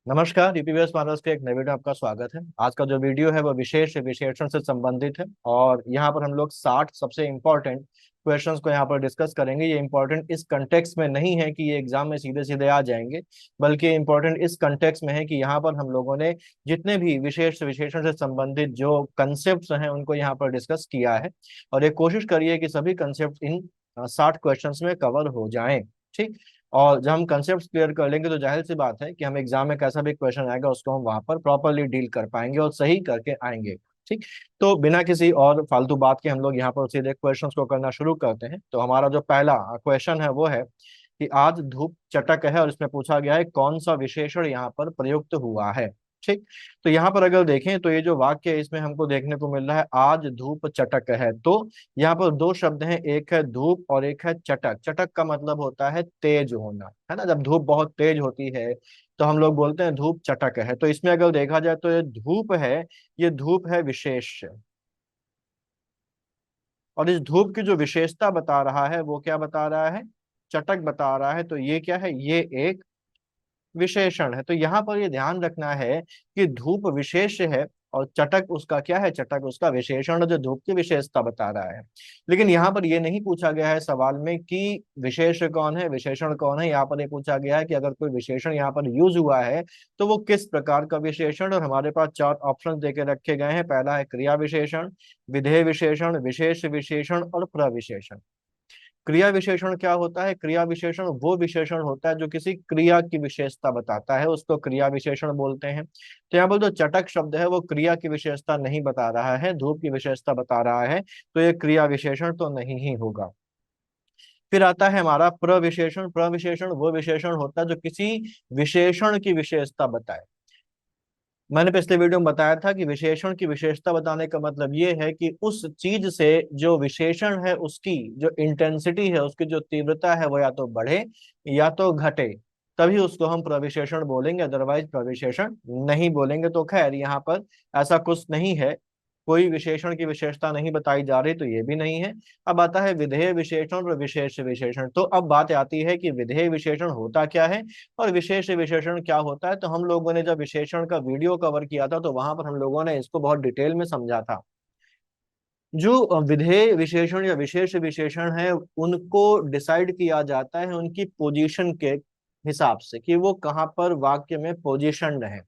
नमस्कार, यूपीबीएस महाराज के एक नए वीडियो में आपका स्वागत है। आज का जो वीडियो है वो विशेष विशेषण से संबंधित है और यहाँ पर हम लोग 60 सबसे इम्पोर्टेंट क्वेश्चंस को यहाँ पर डिस्कस करेंगे। ये इम्पोर्टेंट इस कंटेक्स्ट में नहीं है कि ये एग्जाम में सीधे सीधे आ जाएंगे, बल्कि इम्पोर्टेंट इस कंटेक्स्ट में है कि यहाँ पर हम लोगों ने जितने भी विशेष विशेषण से संबंधित जो कंसेप्ट हैं उनको यहाँ पर डिस्कस किया है और ये कोशिश करिए कि सभी कंसेप्ट इन 60 क्वेश्चंस में कवर हो जाएं। ठीक। और जब हम कंसेप्ट क्लियर कर लेंगे तो जाहिर सी बात है कि हम एग्जाम में कैसा भी क्वेश्चन आएगा उसको हम वहां पर प्रॉपरली डील कर पाएंगे और सही करके आएंगे। ठीक। तो बिना किसी और फालतू बात के हम लोग यहाँ पर सीधे क्वेश्चंस को करना शुरू करते हैं। तो हमारा जो पहला क्वेश्चन है वो है कि आज धूप चटक है और इसमें पूछा गया है कौन सा विशेषण यहाँ पर प्रयुक्त हुआ है। ठीक। तो यहाँ पर अगर देखें तो ये जो वाक्य है इसमें हमको देखने को मिल रहा है आज धूप चटक है। तो यहाँ पर दो शब्द हैं, एक है धूप और एक है चटक। चटक का मतलब होता है तेज होना, है ना। जब धूप बहुत तेज होती है तो हम लोग बोलते हैं धूप चटक है। तो इसमें अगर देखा जाए तो ये धूप है, ये धूप है विशेष, और इस धूप की जो विशेषता बता रहा है वो क्या बता रहा है, चटक बता रहा है। तो ये क्या है, ये एक विशेषण है। तो यहाँ पर ये ध्यान रखना है कि धूप विशेष है और चटक उसका क्या है, चटक उसका विशेषण है जो धूप की विशेषता बता रहा है। लेकिन यहाँ पर ये नहीं पूछा गया है सवाल में कि विशेष कौन है विशेषण कौन है। यहाँ पर ये पूछा गया है कि अगर कोई विशेषण यहाँ पर यूज हुआ है तो वो किस प्रकार का विशेषण। और हमारे पास चार ऑप्शन देके रखे गए हैं। पहला है क्रिया विशेषण, विधेय विशेषण, विशेष विशेषण और प्रविशेषण। क्रिया विशेषण क्या होता है, क्रिया विशेषण वो विशेषण होता है जो किसी क्रिया की विशेषता बताता है, उसको क्रिया विशेषण बोलते हैं। तो यहाँ पर जो चटक शब्द है वो क्रिया की विशेषता नहीं बता रहा है, धूप की विशेषता बता रहा है, तो ये क्रिया विशेषण तो नहीं ही होगा। फिर आता है हमारा प्रविशेषण। प्रविशेषण वो विशेषण होता है जो किसी विशेषण की विशेषता बताए। मैंने पिछले वीडियो में बताया था कि विशेषण की विशेषता बताने का मतलब ये है कि उस चीज से जो विशेषण है उसकी जो इंटेंसिटी है, उसकी जो तीव्रता है वो या तो बढ़े या तो घटे, तभी उसको हम प्रविशेषण बोलेंगे, अदरवाइज प्रविशेषण नहीं बोलेंगे। तो खैर यहाँ पर ऐसा कुछ नहीं है, कोई विशेषण की विशेषता नहीं बताई जा रही, तो ये भी नहीं है। अब आता है विधेय विशेषण और विशेष विशेषण। तो अब बात आती है कि विधेय विशेषण होता क्या है और विशेष विशेषण क्या होता है। तो हम लोगों ने जब विशेषण का वीडियो कवर किया था तो वहां पर हम लोगों ने इसको बहुत डिटेल में समझा था। जो विधेय विशेषण या विशेष विशेषण है उनको डिसाइड किया जाता है उनकी पोजीशन के हिसाब से कि वो कहाँ पर वाक्य में पोजीशनड है।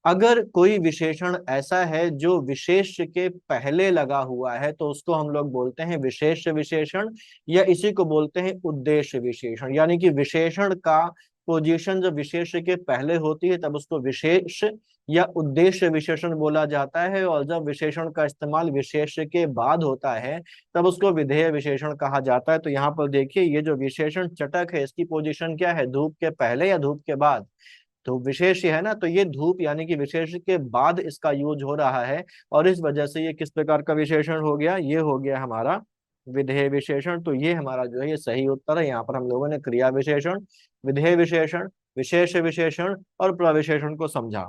अगर कोई विशेषण ऐसा है जो विशेष के पहले लगा हुआ है तो उसको हम लोग बोलते हैं विशेष विशेषण, या इसी को बोलते हैं उद्देश्य विशेषण। यानी कि विशेषण का पोजीशन जब विशेष के पहले होती है तब उसको विशेष या उद्देश्य विशेषण बोला जाता है, और जब विशेषण का इस्तेमाल विशेष के बाद होता है तब उसको विधेय विशेषण कहा जाता है। तो यहाँ पर देखिए ये जो विशेषण चटक है इसकी पोजीशन क्या है, धूप के पहले या धूप के बाद। तो विशेष है ना, तो ये धूप यानी कि विशेष के बाद इसका यूज हो रहा है, और इस वजह से ये किस प्रकार का विशेषण हो गया, ये हो गया हमारा विधेय विशेषण। तो ये हमारा जो है ये सही उत्तर है। यहाँ पर हम लोगों ने क्रिया विशेषण, विधेय विशेषण, विशेष विशेषण और प्रविशेषण को समझा।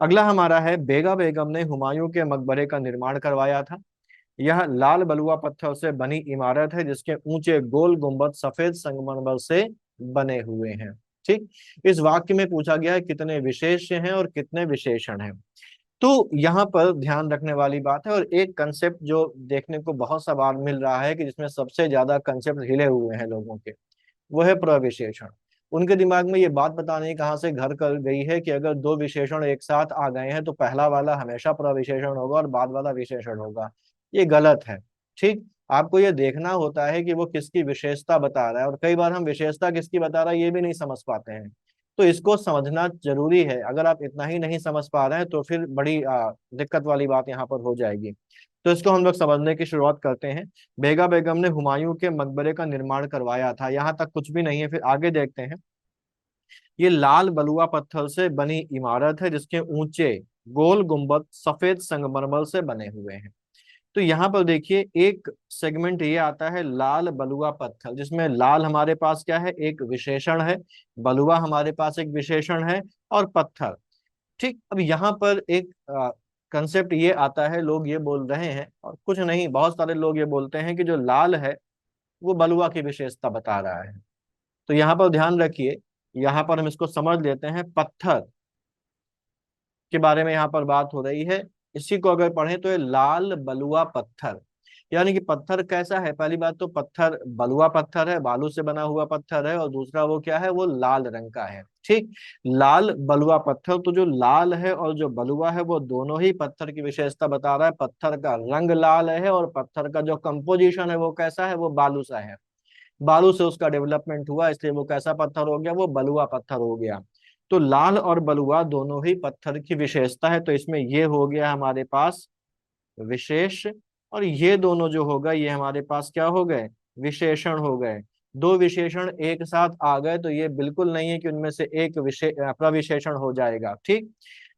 अगला हमारा है बेगा बेगम ने हुमायूं के मकबरे का निर्माण करवाया था। यह लाल बलुआ पत्थर से बनी इमारत है जिसके ऊंचे गोल गुंबद सफेद संगमरमर से बने हुए हैं। ठीक। इस वाक्य में पूछा गया है कितने विशेष्य हैं और कितने विशेषण हैं। तो यहाँ पर ध्यान रखने वाली बात है, और एक कंसेप्ट जो देखने को बहुत सा बार मिल रहा है कि जिसमें सबसे ज्यादा कंसेप्ट हिले हुए हैं लोगों के, वो है प्रविशेषण। उनके दिमाग में ये बात पता नहीं कहाँ से घर कर गई है कि अगर दो विशेषण एक साथ आ गए हैं तो पहला वाला हमेशा प्रविशेषण होगा और बाद वाला विशेषण होगा। ये गलत है। ठीक। आपको ये देखना होता है कि वो किसकी विशेषता बता रहा है, और कई बार हम विशेषता किसकी बता रहा है ये भी नहीं समझ पाते हैं। तो इसको समझना जरूरी है। अगर आप इतना ही नहीं समझ पा रहे हैं तो फिर बड़ी दिक्कत वाली बात यहाँ पर हो जाएगी। तो इसको हम लोग समझने की शुरुआत करते हैं। बेगा बेगम ने हुमायूं के मकबरे का निर्माण करवाया था, यहाँ तक कुछ भी नहीं है। फिर आगे देखते हैं। ये लाल बलुआ पत्थर से बनी इमारत है जिसके ऊंचे गोल गुंबद सफेद संगमरमर से बने हुए हैं। तो यहाँ पर देखिए एक सेगमेंट ये आता है लाल बलुआ पत्थर, जिसमें लाल हमारे पास क्या है, एक विशेषण है, बलुआ हमारे पास एक विशेषण है, और पत्थर। ठीक। अब यहाँ पर एक कंसेप्ट ये आता है, लोग ये बोल रहे हैं, और कुछ नहीं बहुत सारे लोग ये बोलते हैं कि जो लाल है वो बलुआ की विशेषता बता रहा है। तो यहाँ पर ध्यान रखिए, यहाँ पर हम इसको समझ लेते हैं। पत्थर के बारे में यहाँ पर बात हो रही है। इसी को अगर पढ़ें तो ये लाल बलुआ पत्थर, यानी कि पत्थर कैसा है, पहली बात तो पत्थर बलुआ पत्थर है, बालू से बना हुआ पत्थर है, और दूसरा वो क्या है, वो लाल रंग का है। ठीक, लाल बलुआ पत्थर, तो जो लाल है और जो बलुआ है वो दोनों ही पत्थर की विशेषता बता रहा है। पत्थर का रंग लाल है और पत्थर का जो कंपोजिशन है वो कैसा है, वो बालू सा है। बालू से उसका डेवलपमेंट हुआ, इसलिए वो कैसा पत्थर हो गया, वो बलुआ पत्थर हो गया। तो लाल और बलुआ दोनों ही पत्थर की विशेषता है, तो इसमें ये हो गया हमारे पास विशेष, और ये दोनों जो होगा ये हमारे पास क्या हो गए, विशेषण हो गए। दो विशेषण एक साथ आ गए तो ये बिल्कुल नहीं है कि उनमें से एक प्रविशेषण हो जाएगा। ठीक,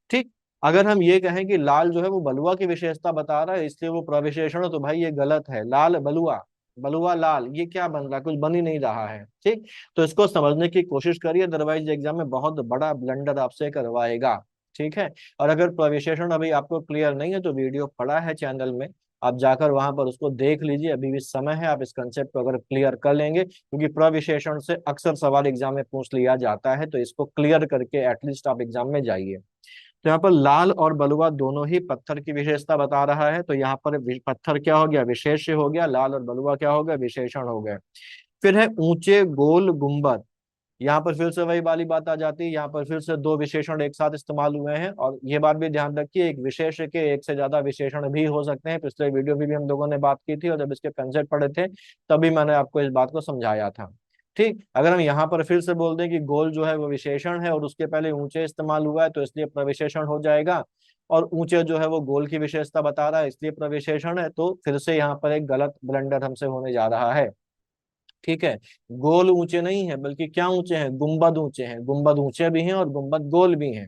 ठीक। अगर हम ये कहें कि लाल जो है वो बलुआ की विशेषता बता रहा है इसलिए वो प्रविशेषण है, तो भाई ये गलत है। लाल बलुआ, बलुआ लाल, ये क्या बन रहा है, कुछ बन ही नहीं रहा है। ठीक, तो इसको समझने की कोशिश करिए, अदरवाइज एग्जाम में बहुत बड़ा ब्लंडर आपसे करवाएगा। ठीक है, और अगर प्रविशेषण अभी आपको क्लियर नहीं है तो वीडियो पड़ा है चैनल में, आप जाकर वहां पर उसको देख लीजिए, अभी भी समय है, आप इस कंसेप्ट को अगर क्लियर कर लेंगे, क्योंकि प्रविशेषण से अक्सर सवाल एग्जाम में पूछ लिया जाता है, तो इसको क्लियर करके एटलीस्ट आप एग्जाम में जाइए। तो यहाँ पर लाल और बलुआ दोनों ही पत्थर की विशेषता बता रहा है, तो यहाँ पर पत्थर क्या हो गया, विशेष्य हो गया, लाल और बलुआ क्या हो गया, विशेषण हो गए। फिर है ऊंचे गोल गुंबद, यहाँ पर फिर से वही वाली बात आ जाती है, यहाँ पर फिर से दो विशेषण एक साथ इस्तेमाल हुए हैं, और ये बात भी ध्यान रखिए, एक विशेष के एक से ज्यादा विशेषण भी हो सकते हैं। पिछले वीडियो में भी हम लोगों ने बात की थी, और जब इसके कंसेप्ट पढ़े थे तभी मैंने आपको इस बात को समझाया था। ठीक, अगर हम यहाँ पर फिर से बोल दें कि गोल जो है वो विशेषण है और उसके पहले ऊंचे इस्तेमाल हुआ है तो इसलिए प्रविशेषण हो जाएगा, और ऊंचे जो है वो गोल की विशेषता बता रहा है इसलिए प्रविशेषण है, तो फिर से यहाँ पर एक गलत ब्लंडर हमसे होने जा रहा है। ठीक है, गोल ऊंचे नहीं है, बल्कि क्या ऊंचे हैं, गुंबद ऊंचे हैं। गुंबद ऊंचे भी हैं और गुंबद गोल भी हैं,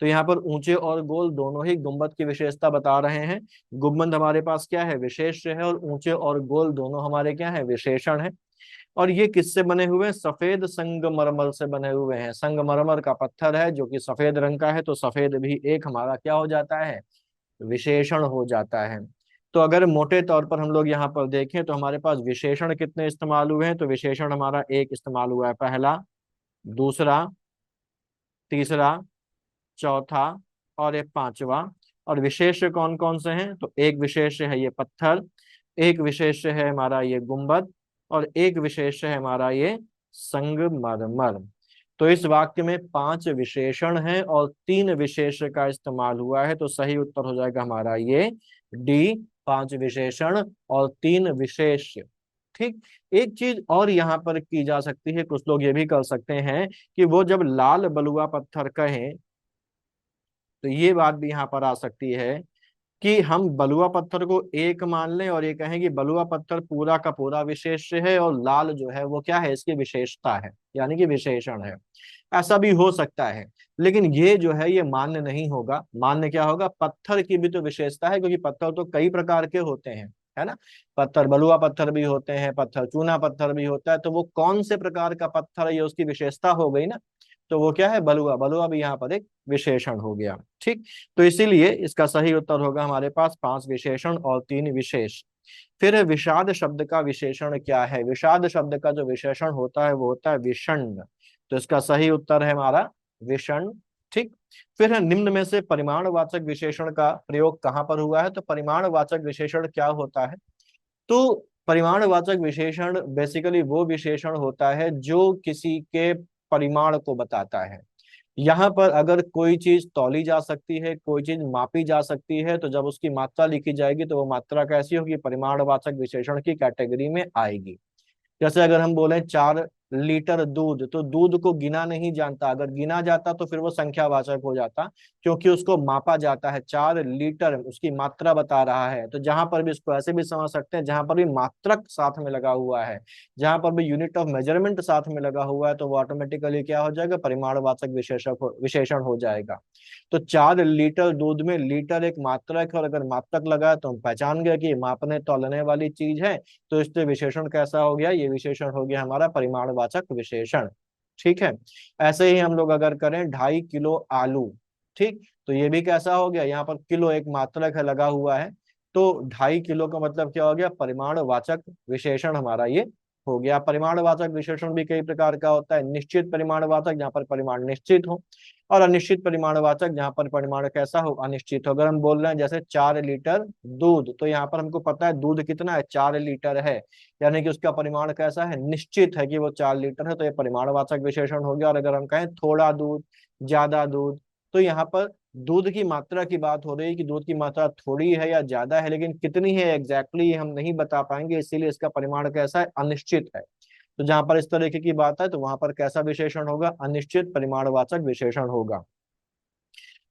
तो यहाँ पर ऊंचे और गोल दोनों ही गुंबद की विशेषता बता रहे हैं। गुंबद हमारे पास क्या है, विशेष है, और ऊंचे और गोल दोनों हमारे क्या है, विशेषण है। और ये किससे बने हुए हैं, सफेद संगमरमर से बने हुए हैं। संगमरमर का पत्थर है जो कि सफेद रंग का है, तो सफेद भी एक हमारा क्या हो जाता है, विशेषण हो जाता है। तो अगर मोटे तौर पर हम लोग यहाँ पर देखें तो हमारे पास विशेषण कितने इस्तेमाल हुए हैं, तो विशेषण हमारा एक इस्तेमाल हुआ है, पहला, दूसरा, तीसरा, चौथा, और एक पांचवा। और विशेष कौन कौन से हैं, तो एक विशेष है ये पत्थर, एक विशेष है हमारा ये गुंबद, और एक विशेष है हमारा ये संगमरमर। तो इस वाक्य में पांच विशेषण हैं और तीन विशेष का इस्तेमाल हुआ है, तो सही उत्तर हो जाएगा हमारा ये डी, पांच विशेषण और तीन विशेष। ठीक, एक चीज और यहाँ पर की जा सकती है, कुछ लोग ये भी कर सकते हैं कि वो जब लाल बलुआ पत्थर कहें तो ये बात भी यहाँ पर आ सकती है कि हम बलुआ पत्थर को एक मान लें और ये कहें कि बलुआ पत्थर पूरा का पूरा विशेष है और लाल जो है वो क्या है, इसकी विशेषता है, यानी कि विशेषण है। ऐसा भी हो सकता है, लेकिन ये जो है ये मान्य नहीं होगा। मान्य क्या होगा, पत्थर की भी तो विशेषता है, क्योंकि पत्थर तो कई प्रकार के होते हैं, है ना। पत्थर बलुआ पत्थर भी होते हैं, पत्थर चूना पत्थर भी होता है, तो वो कौन से प्रकार का पत्थर है ये उसकी विशेषता हो गई ना, तो वो क्या है, बलुआ। बलुआ भी यहाँ पर एक विशेषण हो गया। ठीक, तो इसीलिए इसका सही उत्तर होगा हमारे पास पांच विशेषण और तीन विशेष। फिर है विषाद शब्द का विशेषण क्या है। विषाद शब्द का जो विशेषण होता है वो होता है विषण्ण, तो इसका सही उत्तर है हमारा विषण। ठीक, फिर है निम्न में से परिमाणवाचक विशेषण का प्रयोग कहाँ पर हुआ है, तो परिमाणवाचक विशेषण क्या होता है, तो परिमाणवाचक विशेषण बेसिकली वो विशेषण होता है जो किसी के परिमाण को बताता है। यहाँ पर अगर कोई चीज तौली जा सकती है, कोई चीज मापी जा सकती है, तो जब उसकी मात्रा लिखी जाएगी तो वो मात्रा कैसी होगी, परिमाणवाचक विशेषण की कैटेगरी में आएगी। जैसे अगर हम बोले 4 लीटर दूध, तो दूध को गिना नहीं जानता, अगर गिना जाता तो फिर वो संख्यावाचक हो जाता, क्योंकि उसको मापा जाता है। 4 लीटर उसकी मात्रा बता रहा है, तो जहां पर भी इसको ऐसे भी समझ सकते हैं, जहां पर भी मात्रक साथ में लगा हुआ है, जहां पर भी यूनिट ऑफ मेजरमेंट साथ में लगा हुआ है, तो वो ऑटोमेटिकली क्या हो जाएगा, परिमाणवाचक विशेषण हो जाएगा। तो 4 लीटर दूध में लीटर एक मात्रक है, और अगर मात्रक लगा है तो हम पहचान गए कि ये मापने तौलने वाली चीज है, तो इससे विशेषण कैसा हो गया, ये विशेषण हो गया हमारा परिमाणवाचक विशेषण। ठीक है, ऐसे ही हम लोग अगर करें 2.5 किलो आलू, ठीक, तो ये भी कैसा हो गया, यहाँ पर किलो एक मात्रक है लगा हुआ है, तो 2.5 किलो का मतलब क्या हो गया, परिमाणवाचक विशेषण हमारा ये हो गया। परिमाणवाचक विशेषण भी कई प्रकार का होता है। निश्चित परिमाणवाचक, जहाँ पर परिमाण निश्चित हो, और अनिश्चित परिमाणवाचक, जहाँ पर परिमाण कैसा हो, अनिश्चित हो। अगर हम बोल रहे हैं जैसे 4 लीटर दूध, तो यहाँ पर हमको पता है दूध कितना है, 4 लीटर है, यानी कि उसका परिमाण कैसा है, निश्चित है कि वो 4 लीटर है, तो ये परिमाणवाचक विशेषण हो गया। और अगर हम कहें थोड़ा दूध, ज्यादा दूध, तो यहाँ पर दूध की मात्रा की बात हो रही है कि दूध की मात्रा थोड़ी है या ज्यादा है, लेकिन कितनी है एग्जैक्टली हम नहीं बता पाएंगे, इसीलिए इसका परिमाण कैसा है, अनिश्चित है। तो जहां पर इस तरीके की बात है तो वहां पर कैसा विशेषण होगा, अनिश्चित परिमाणवाचक विशेषण होगा।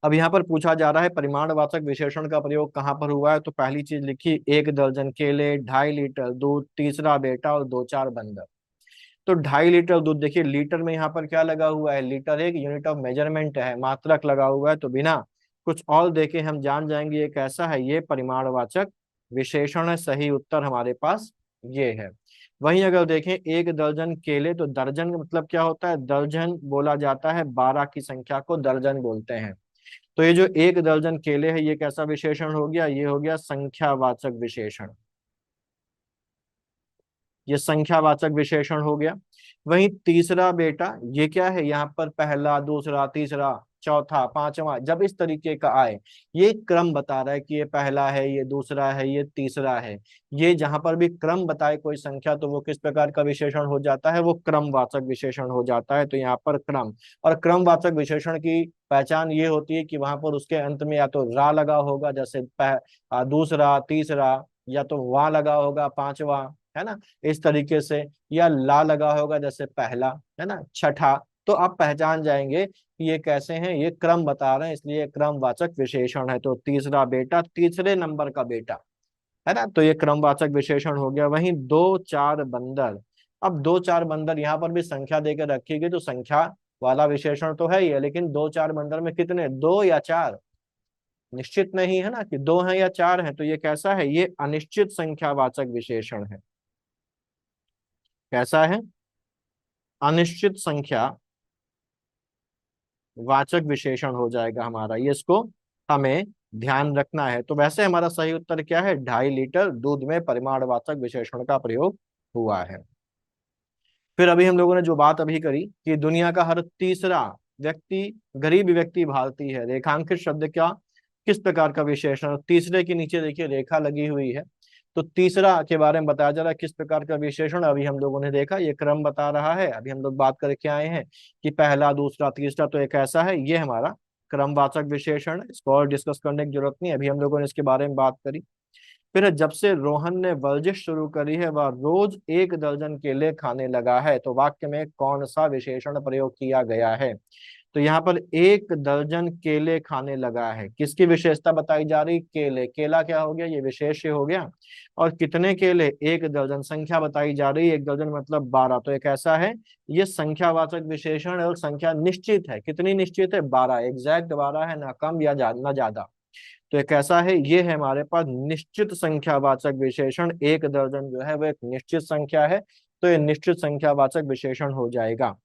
अब यहाँ पर पूछा जा रहा है परिमाणवाचक विशेषण का प्रयोग कहाँ पर हुआ है, तो पहली चीज लिखी 1 दर्जन केले, 2.5 लीटर दूध, तीसरा बेटा और 2-4 बंदर। तो 2.5 लीटर दूध, देखिए लीटर में यहाँ पर क्या लगा हुआ है, लीटर एक यूनिट ऑफ मेजरमेंट है, मात्रक लगा हुआ है, तो बिना कुछ और देखे हम जान जाएंगे ये कैसा है, ये परिमाणवाचक विशेषण है। सही उत्तर हमारे पास ये है। वहीं अगर देखें 1 दर्जन केले, तो दर्जन का मतलब क्या होता है, दर्जन बोला जाता है 12 की संख्या को दर्जन बोलते हैं। तो ये जो 1 दर्जन केले है ये कैसा विशेषण हो गया, ये हो गया संख्यावाचक विशेषण, ये संख्यावाचक विशेषण हो गया। वहीं तीसरा बेटा, ये क्या है, यहाँ पर पहला, दूसरा, तीसरा, चौथा, पांचवा, जब इस तरीके का आए, ये क्रम बता रहा है कि ये पहला है, ये दूसरा है, ये तीसरा है। ये जहां पर भी क्रम बताए कोई संख्या, तो वो किस प्रकार का विशेषण हो जाता है, वो क्रमवाचक विशेषण हो जाता है। तो यहाँ पर क्रम और क्रमवाचक विशेषण की पहचान ये होती है कि वहां पर उसके अंत में या तो रा लगा होगा, जैसे दूसरा, तीसरा, या तो वहां लगा होगा, पांचवा, है ना, इस तरीके से, या ला लगा होगा जैसे पहला, है ना, छठा। तो आप पहचान जाएंगे कि ये कैसे हैं, ये क्रम बता रहे हैं, इसलिए क्रमवाचक विशेषण है। तो तीसरा बेटा, तीसरे नंबर का बेटा, है ना, तो ये क्रमवाचक विशेषण हो गया। वहीं 2-4 बंदर, अब 2-4 बंदर यहाँ पर भी संख्या देकर रखी गई, तो संख्या वाला विशेषण तो है ही है, लेकिन 2-4 बंदर में कितने, 2 या 4, निश्चित नहीं है ना कि 2 हैं या 4 हैं। तो ये कैसा है, ये अनिश्चित संख्यावाचक विशेषण है। कैसा है, अनिश्चित संख्या वाचक विशेषण हो जाएगा हमारा, ये इसको हमें ध्यान रखना है। तो वैसे हमारा सही उत्तर क्या है, 2.5 लीटर दूध में परिमाणवाचक विशेषण का प्रयोग हुआ है। फिर अभी हम लोगों ने जो बात अभी करी कि दुनिया का हर तीसरा व्यक्ति, गरीब व्यक्ति भारतीय है, रेखांकित शब्द क्या, किस प्रकार का विशेषण, तीसरे के नीचे देखिए रेखा लगी हुई है, तो तीसरा के बारे में बताया जा रहा है किस प्रकार का विशेषण। अभी हम लोगों ने देखा ये क्रम बता रहा है, अभी हम लोग बात करके आए हैं कि पहला, दूसरा, तीसरा, तो एक ऐसा है, ये हमारा क्रमवाचक विशेषण, इसको और डिस्कस करने की जरूरत नहीं, अभी हम लोगों ने इसके बारे में बात करी। फिर जब से रोहन ने वर्जिश शुरू करी है वह रोज 1 दर्जन केले खाने लगा है, तो वाक्य में कौन सा विशेषण प्रयोग किया गया है। तो यहाँ पर 1 दर्जन केले खाने लगा है, किसकी विशेषता बताई जा रही, केले, केला क्या हो गया, ये विशेष हो गया। और कितने केले, 1 दर्जन, संख्या बताई जा रही है, 1 दर्जन मतलब 12, तो एक ऐसा है, ये संख्यावाचक विशेषण है और संख्या निश्चित है, कितनी निश्चित है, 12, एग्जैक्ट 12 है, ना कम या ना ज्यादा। तो एक ऐसा है, ये है हमारे पास निश्चित संख्यावाचक विशेषण, 1 दर्जन जो है वो एक निश्चित संख्या है, तो ये निश्चित संख्यावाचक विशेषण हो जाएगा।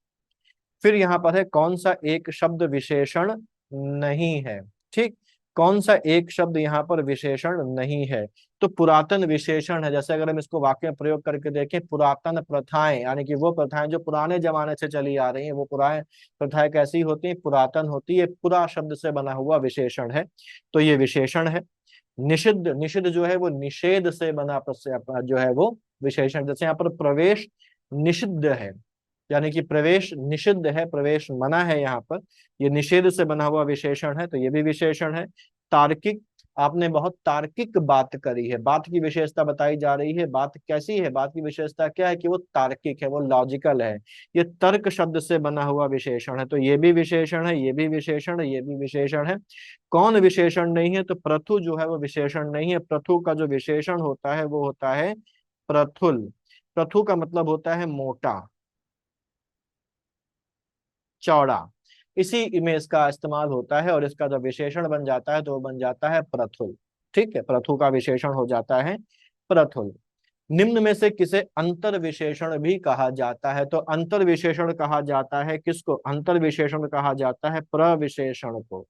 फिर यहाँ पर है कौन सा एक शब्द विशेषण नहीं है, ठीक, कौन सा एक शब्द यहाँ पर विशेषण नहीं है, तो पुरातन विशेषण है। जैसे अगर हम इसको वाक्य में प्रयोग करके देखें, पुरातन प्रथाएं, यानी कि वो प्रथाएं जो पुराने जमाने से चली आ रही हैं, वो पुराने प्रथाएं कैसी होती हैं, पुरातन होती है, पुरा शब्द से बना हुआ विशेषण है, तो ये विशेषण है। निषिद्ध, निषिद्ध जो है वो निषेध से बना जो है वो विशेषण, जैसे यहाँ पर प्रवेश निषिद्ध है, यानी कि प्रवेश निषिद्ध है, प्रवेश मना है, यहाँ पर ये निषेध से बना हुआ विशेषण है, तो ये भी विशेषण है। तार्किक, आपने बहुत तार्किक बात करी है, बात की विशेषता बताई जा रही है, बात कैसी है, बात की विशेषता क्या है कि वो तार्किक है, वो लॉजिकल है, ये तर्क शब्द से बना हुआ विशेषण है, तो ये भी विशेषण है, ये भी विशेषण है, ये भी विशेषण है। कौन विशेषण नहीं है, तो प्रथु जो है वो विशेषण नहीं है। प्रथु का जो विशेषण होता है वो होता है प्रथुल। प्रथु का मतलब होता है मोटा, चौड़ा, इसी में इसका इस्तेमाल होता है, और इसका जब विशेषण बन जाता है तो वो बन जाता है प्रथुल। ठीक है, प्रथु का विशेषण हो जाता है प्रथुल। निम्न में से किसे अंतर विशेषण भी कहा जाता है, तो अंतर विशेषण कहा जाता है किसको, अंतर विशेषण कहा जाता है प्रविशेषण को,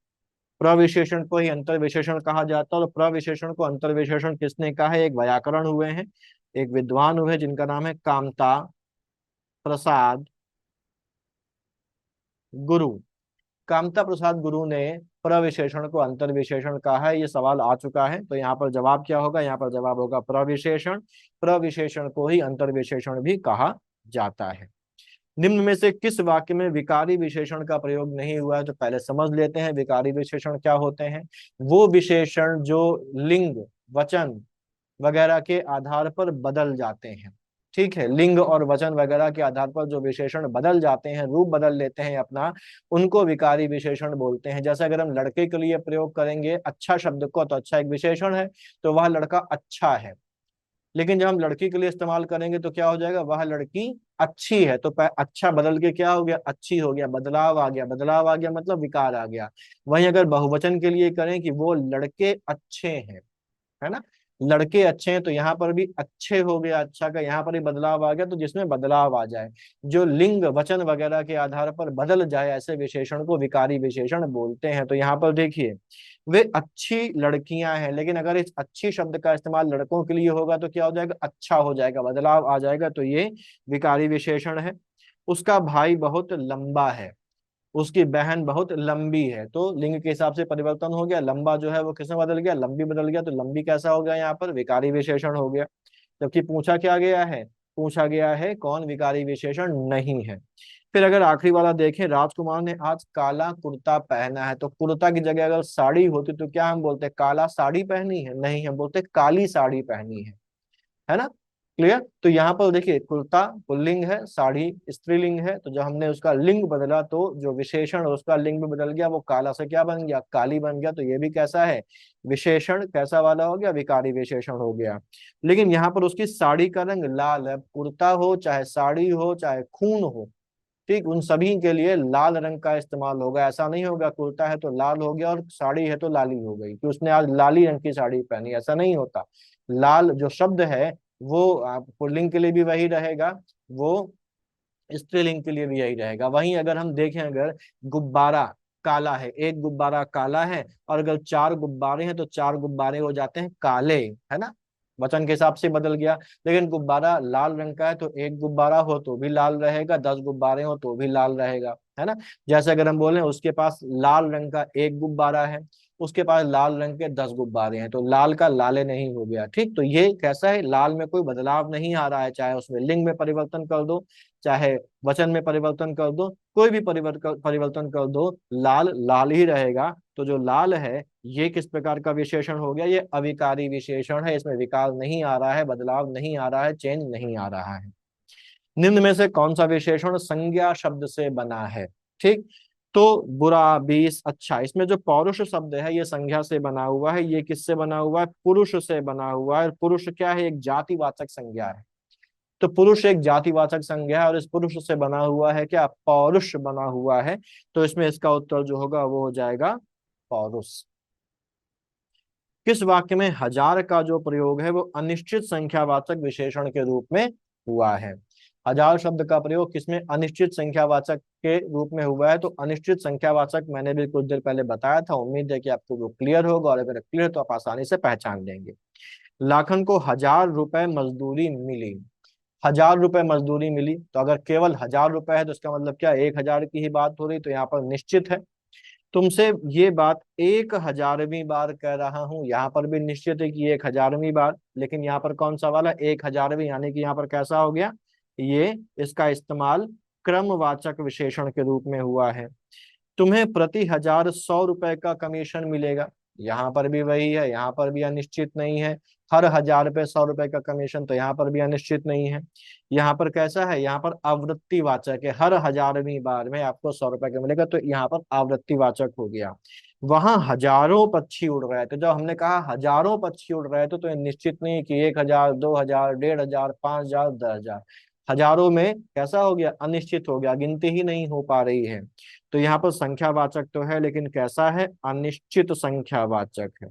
प्रविशेषण को ही अंतर विशेषण कहा जाता है। और प्रविशेषण को अंतर विशेषण किसने कहा है, एक व्याकरण हुए हैं, एक विद्वान हुए जिनका नाम है कामता प्रसाद गुरु। कामता प्रसाद गुरु ने प्रविशेषण को अंतर्विशेषण कहा है, ये सवाल आ चुका है। तो यहाँ पर जवाब क्या होगा, यहाँ पर जवाब होगा प्रविशेषण। प्रविशेषण को ही अंतर्विशेषण भी कहा जाता है। निम्न में से किस वाक्य में विकारी विशेषण का प्रयोग नहीं हुआ है, तो पहले समझ लेते हैं विकारी विशेषण क्या होते हैं। वो विशेषण जो लिंग वचन वगैरह के आधार पर बदल जाते हैं। ठीक है, लिंग और वचन वगैरह के आधार पर जो विशेषण बदल जाते हैं, रूप बदल लेते हैं अपना, उनको विकारी विशेषण बोलते हैं। जैसे अगर हम लड़के के लिए प्रयोग करेंगे अच्छा शब्द को, तो अच्छा एक विशेषण है, तो वह लड़का अच्छा है। लेकिन जब हम लड़की के लिए इस्तेमाल करेंगे तो क्या हो जाएगा, वह लड़की अच्छी है। तो अच्छा बदल के क्या हो गया, अच्छी हो गया, बदलाव आ गया। बदलाव आ गया मतलब विकार आ गया। वहीं अगर बहुवचन के लिए करें कि वो लड़के अच्छे हैं, है ना, लड़के अच्छे हैं, तो यहाँ पर भी अच्छे हो गया, अच्छा का यहाँ पर ही बदलाव आ गया। तो जिसमें बदलाव आ जाए, जो लिंग वचन वगैरह के आधार पर बदल जाए, ऐसे विशेषण को विकारी विशेषण बोलते हैं। तो यहाँ पर देखिए, वे अच्छी लड़कियां हैं, लेकिन अगर इस अच्छी शब्द का इस्तेमाल लड़कों के लिए होगा तो क्या हो जाएगा, अच्छा हो जाएगा, बदलाव आ जाएगा। तो ये विकारी विशेषण है। उसका भाई बहुत लंबा है, उसकी बहन बहुत लंबी है। तो लिंग के हिसाब से परिवर्तन हो गया, लंबा जो है वो किसमें बदल गया, लंबी बदल गया। तो लंबी कैसा हो गया, यहाँ पर विकारी विशेषण हो गया। जबकि पूछा क्या गया है, पूछा गया है कौन विकारी विशेषण नहीं है। फिर अगर आखिरी वाला देखें, राजकुमार ने आज काला कुर्ता पहना है, तो कुर्ता की जगह अगर साड़ी होती तो क्या हम बोलते, काला साड़ी पहनी है, नहीं, हम बोलते काली साड़ी पहनी है ना। क्लियर। तो यहाँ पर देखिए, कुर्ता पुल्लिंग है, साड़ी स्त्रीलिंग है। तो जब हमने उसका लिंग बदला तो जो विशेषण उसका लिंग भी बदल गया, वो काला से क्या बन गया, काली बन गया। तो ये भी कैसा है, विशेषण कैसा वाला हो गया, विकारी विशेषण हो गया। लेकिन यहाँ पर उसकी साड़ी का रंग लाल है। कुर्ता हो चाहे साड़ी हो चाहे खून हो, ठीक, उन सभी के लिए लाल रंग का इस्तेमाल होगा। ऐसा नहीं होगा कुर्ता है तो लाल हो गया और साड़ी है तो लाली हो गई कि उसने आज लाली रंग की साड़ी पहनी, ऐसा नहीं होता। लाल जो शब्द है वो पुल्लिंग के लिए भी वही रहेगा, वो स्त्रीलिंग के लिए भी यही रहेगा। वहीं अगर हम देखें, अगर गुब्बारा काला है, एक गुब्बारा काला है, और अगर चार गुब्बारे हैं तो चार गुब्बारे हो जाते हैं काले, है ना, वचन के हिसाब से बदल गया। लेकिन गुब्बारा लाल रंग का है तो एक गुब्बारा हो तो भी लाल रहेगा, 10 गुब्बारे हो तो भी लाल रहेगा, है ना। जैसे अगर हम बोले उसके पास लाल रंग का एक गुब्बारा है, उसके पास लाल रंग के 10 गुब्बारे हैं, तो लाल का लाले नहीं हो गया। ठीक, तो ये कैसा है, लाल में कोई बदलाव नहीं आ रहा है, चाहे उसमें लिंग में परिवर्तन कर दो, चाहे वचन में परिवर्तन कर दो, कोई भी परिवर्तन कर दो, लाल लाल ही रहेगा। तो जो लाल है ये किस प्रकार का विशेषण हो गया, ये अविकारी विशेषण है। इसमें विकार नहीं आ रहा है, बदलाव नहीं आ रहा है, चेंज नहीं आ रहा है। निम्न में से कौन सा विशेषण संज्ञा शब्द से बना है। ठीक, तो बुरा बीस अच्छा, इसमें जो पौरुष शब्द है ये संज्ञा से बना हुआ है। ये किससे बना हुआ है, पुरुष से बना हुआ है। पुरुष क्या है, एक जातिवाचक संज्ञा है। तो पुरुष एक जातिवाचक संज्ञा है और इस पुरुष से बना हुआ है क्या, पौरुष बना हुआ है। तो इसमें इसका उत्तर जो होगा वो हो जाएगा पौरुष। किस वाक्य में हजार का जो प्रयोग है वो अनिश्चित संख्यावाचक विशेषण के रूप में हुआ है। हजार शब्द का प्रयोग किसमें, अनिश्चित संख्यावाचक के रूप में हुआ है। तो अनिश्चित संख्यावाचक मैंने भी कुछ देर पहले बताया था, उम्मीद है कि आपको वो क्लियर होगा, और अगर क्लियर तो आप आसानी से पहचान लेंगे। लाखन को 1000 रुपए मजदूरी मिली। 1000 रुपए मजदूरी मिली, तो अगर केवल 1000 रुपए है तो इसका मतलब क्या, 1000 की ही बात हो रही। तो यहाँ पर निश्चित है, तुमसे ये बात 1000वीं बार कह रहा हूं, यहाँ पर भी निश्चित है कि 1000वीं बार। लेकिन यहाँ पर कौन सा वाला, 1000वीं, यानी कि यहाँ पर कैसा हो गया, ये इसका इस्तेमाल क्रमवाचक विशेषण के रूप में हुआ है। तुम्हें प्रति 1000 100 रुपए का कमीशन मिलेगा, यहाँ पर भी वही है, यहाँ पर भी अनिश्चित नहीं है। हर 1000 पे 100 रुपए का कमीशन, तो यहाँ पर भी अनिश्चित नहीं है। यहाँ पर कैसा है, यहाँ पर आवृत्ति वाचक है, हर 1000वीं बार में आपको 100 रुपए का मिलेगा, तो यहाँ पर आवृत्ति वाचक हो गया। वहां हजारों पक्षी उड़ रहे थे, जब हमने कहा हजारों पक्षी उड़ रहे थे तो ये निश्चित नहीं कि 1000 2000 1500 5000 10,000। हजारों में कैसा हो गया, अनिश्चित हो गया, गिनती ही नहीं हो पा रही है। तो यहाँ पर संख्यावाचक तो है लेकिन कैसा है, अनिश्चित संख्यावाचक है।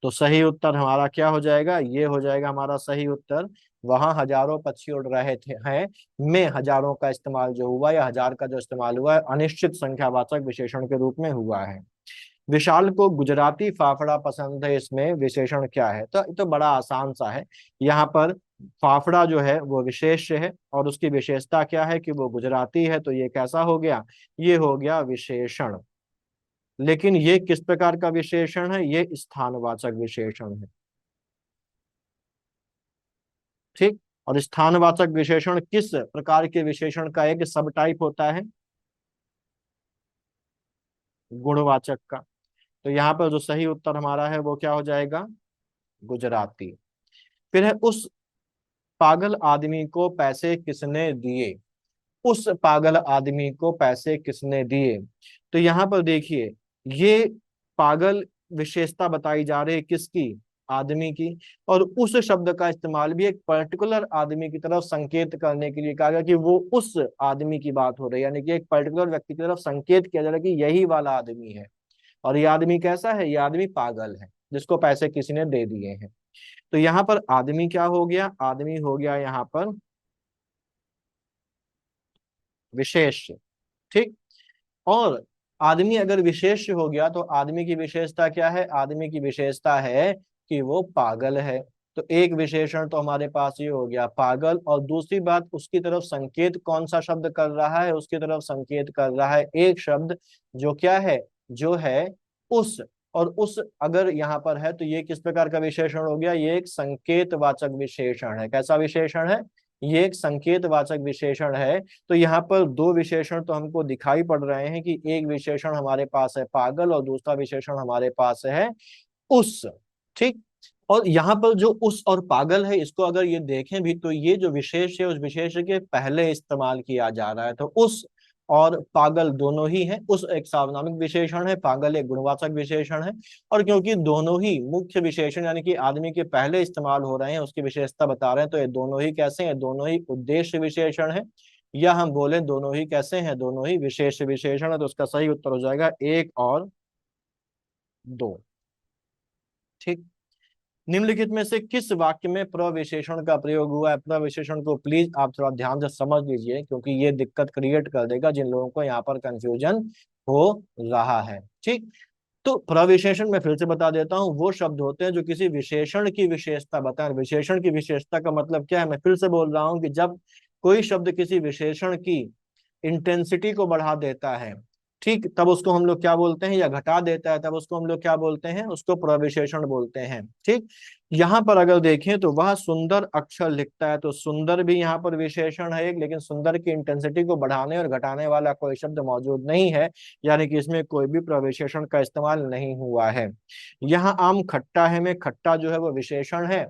तो सही उत्तर हमारा क्या हो जाएगा, ये हो जाएगा हमारा सही उत्तर। वहां हजारों पक्षी उड़ रहे थे हैं में हजारों का इस्तेमाल जो हुआ या हजार का जो इस्तेमाल हुआ है, अनिश्चित संख्यावाचक विशेषण के रूप में हुआ है। विशाल को गुजराती फाफड़ा पसंद है, इसमें विशेषण क्या है? तो ये तो बड़ा आसान सा है। यहाँ पर फाफड़ा जो है वो विशेष्य है और उसकी विशेषता क्या है कि वो गुजराती है, तो ये कैसा हो गया? ये हो गया विशेषण। लेकिन ये किस प्रकार का विशेषण है? ये स्थानवाचक विशेषण है। ठीक। और स्थानवाचक विशेषण किस प्रकार के विशेषण का एक सब टाइप होता है? गुणवाचक का। तो यहाँ पर जो सही उत्तर हमारा है वो क्या हो जाएगा? गुजराती। फिर है, उस पागल आदमी को पैसे किसने दिए? उस पागल आदमी को पैसे किसने दिए? तो यहाँ पर देखिए, ये पागल विशेषता बताई जा रही है किसकी? आदमी की। और उस शब्द का इस्तेमाल भी एक पर्टिकुलर आदमी की तरफ संकेत करने के लिए कहा गया कि वो उस आदमी की बात हो रही है, यानी कि एक पर्टिकुलर व्यक्ति की तरफ संकेत किया जा रहा है कि यही वाला आदमी है। और ये आदमी कैसा है? ये आदमी पागल है जिसको पैसे किसी ने दे दिए हैं। तो यहाँ पर आदमी क्या हो गया? आदमी हो गया यहाँ पर विशेष। ठीक। और आदमी अगर विशेष हो गया तो आदमी की विशेषता क्या है? आदमी की विशेषता है कि वो पागल है। तो एक विशेषण तो हमारे पास ये हो गया पागल, और दूसरी बात उसकी तरफ संकेत कौन सा शब्द कर रहा है? उसकी तरफ संकेत कर रहा है एक शब्द जो क्या है? जो है उस। और उस अगर यहाँ पर है तो ये किस प्रकार का विशेषण हो गया? ये एक संकेतवाचक विशेषण है। कैसा विशेषण है? ये एक संकेतवाचक विशेषण है। तो यहाँ पर दो विशेषण तो हमको दिखाई पड़ रहे हैं कि एक विशेषण हमारे पास है पागल और दूसरा विशेषण हमारे पास है उस। ठीक। और यहाँ पर जो उस और पागल है, इसको अगर ये देखें भी तो ये जो विशेष है उस विशेष के पहले इस्तेमाल किया जा रहा है। तो उस और पागल दोनों ही हैं। उस एक सार्वनामिक विशेषण है, पागल एक गुणवाचक विशेषण है। और क्योंकि दोनों ही मुख्य विशेषण यानी कि आदमी के पहले इस्तेमाल हो रहे हैं, उसकी विशेषता बता रहे हैं, तो ये दोनों ही कैसे हैं? दोनों ही उद्देश्य विशेषण है। या हम बोले दोनों ही कैसे हैं? दोनों ही विशेष विशेषण है। तो उसका सही उत्तर हो जाएगा एक और दो। ठीक। निम्नलिखित में से किस वाक्य में प्रविशेषण का प्रयोग हुआ है? प्रविशेषण को प्लीज आप थोड़ा ध्यान से समझ लीजिए, क्योंकि ये दिक्कत क्रिएट कर देगा जिन लोगों को यहाँ पर कंफ्यूजन हो रहा है। ठीक। तो प्रविशेषण में फिर से बता देता हूं, वो शब्द होते हैं जो किसी विशेषण की विशेषता बताएं। विशेषण की विशेषता का मतलब क्या है? मैं फिर से बोल रहा हूं कि जब कोई शब्द किसी विशेषण की इंटेंसिटी को बढ़ा देता है, ठीक, तब उसको हम लोग क्या बोलते हैं? या घटा देता है तब उसको हम लोग क्या बोलते हैं? उसको प्रविशेषण बोलते हैं। ठीक। यहाँ पर अगर देखें तो वह सुंदर अक्षर लिखता है, तो सुंदर भी यहाँ पर विशेषण है एक, लेकिन सुंदर की इंटेंसिटी को बढ़ाने और घटाने वाला कोई शब्द मौजूद नहीं है, यानी कि इसमें कोई भी प्रविशेषण का इस्तेमाल नहीं हुआ है। यहाँ आम खट्टा है में खट्टा जो है वो विशेषण है,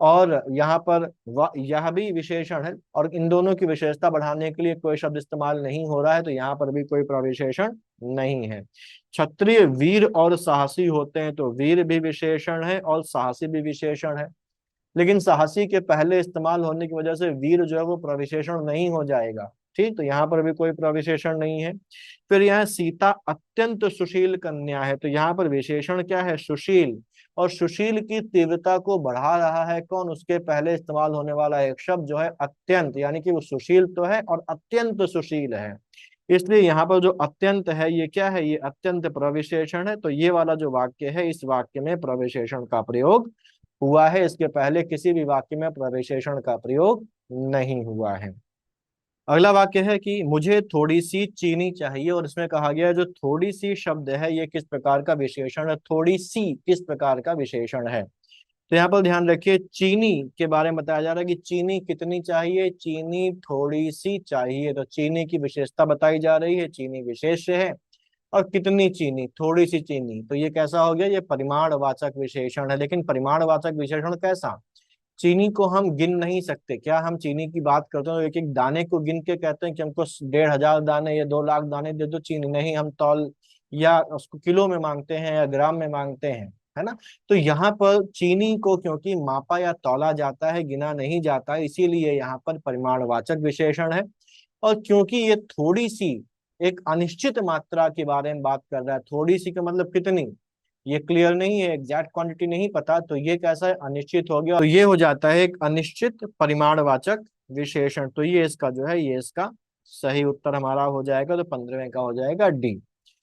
और यहाँ पर यह भी विशेषण है, और इन दोनों की विशेषता बढ़ाने के लिए कोई शब्द इस्तेमाल नहीं हो रहा है, तो यहाँ पर भी कोई प्रविशेषण नहीं है। क्षत्रिय वीर और साहसी होते हैं, तो वीर भी विशेषण है और साहसी भी विशेषण है, लेकिन साहसी के पहले इस्तेमाल होने की वजह से वीर जो है वो प्रविशेषण नहीं हो जाएगा। ठीक। तो यहाँ पर भी कोई प्रविशेषण नहीं है। फिर यहाँ सीता अत्यंत सुशील कन्या है, तो यहाँ पर विशेषण क्या है? सुशील। और सुशील की तीव्रता को बढ़ा रहा है कौन? उसके पहले इस्तेमाल होने वाला एक शब्द जो है अत्यंत, यानी कि वो सुशील तो है और अत्यंत सुशील है। इसलिए यहाँ पर जो अत्यंत है ये क्या है? ये अत्यंत प्रविशेषण है। तो ये वाला जो वाक्य है, इस वाक्य में प्रविशेषण का प्रयोग हुआ है। इसके पहले किसी भी वाक्य में प्रविशेषण का प्रयोग नहीं हुआ है। अगला वाक्य है कि मुझे थोड़ी सी चीनी चाहिए, और इसमें कहा गया है जो थोड़ी सी शब्द है ये किस प्रकार का विशेषण है? थोड़ी सी किस प्रकार का विशेषण है? तो यहाँ पर ध्यान रखिए, चीनी के बारे में बताया जा रहा है कि चीनी कितनी चाहिए? चीनी थोड़ी सी चाहिए। तो चीनी की विशेषता बताई जा रही है, चीनी विशेष है। और कितनी चीनी? थोड़ी सी चीनी। तो ये कैसा हो गया? ये परिमाणवाचक विशेषण है। लेकिन परिमाणवाचक विशेषण कैसा? चीनी को हम गिन नहीं सकते। क्या हम चीनी की बात करते हैं एक एक दाने को गिन के कहते हैं कि हमको 1,500 दाने या 2 लाख दाने दे दो चीनी? नहीं, हम तौल या उसको किलो में मांगते हैं या ग्राम में मांगते हैं, है ना? तो यहाँ पर चीनी को क्योंकि मापा या तौला जाता है, गिना नहीं जाता है, इसीलिए यहाँ पर परिमाणवाचक विशेषण है। और क्योंकि ये थोड़ी सी एक अनिश्चित मात्रा के बारे में बात कर रहा है, थोड़ी सी का मतलब कितनी, ये क्लियर नहीं है, एग्जैक्ट क्वांटिटी नहीं पता, तो ये कैसा है? अनिश्चित हो गया। तो ये हो जाता है एक अनिश्चित परिमाणवाचक विशेषण। तो ये इसका जो है ये इसका सही उत्तर हमारा हो जाएगा। तो 15वें का हो जाएगा डी।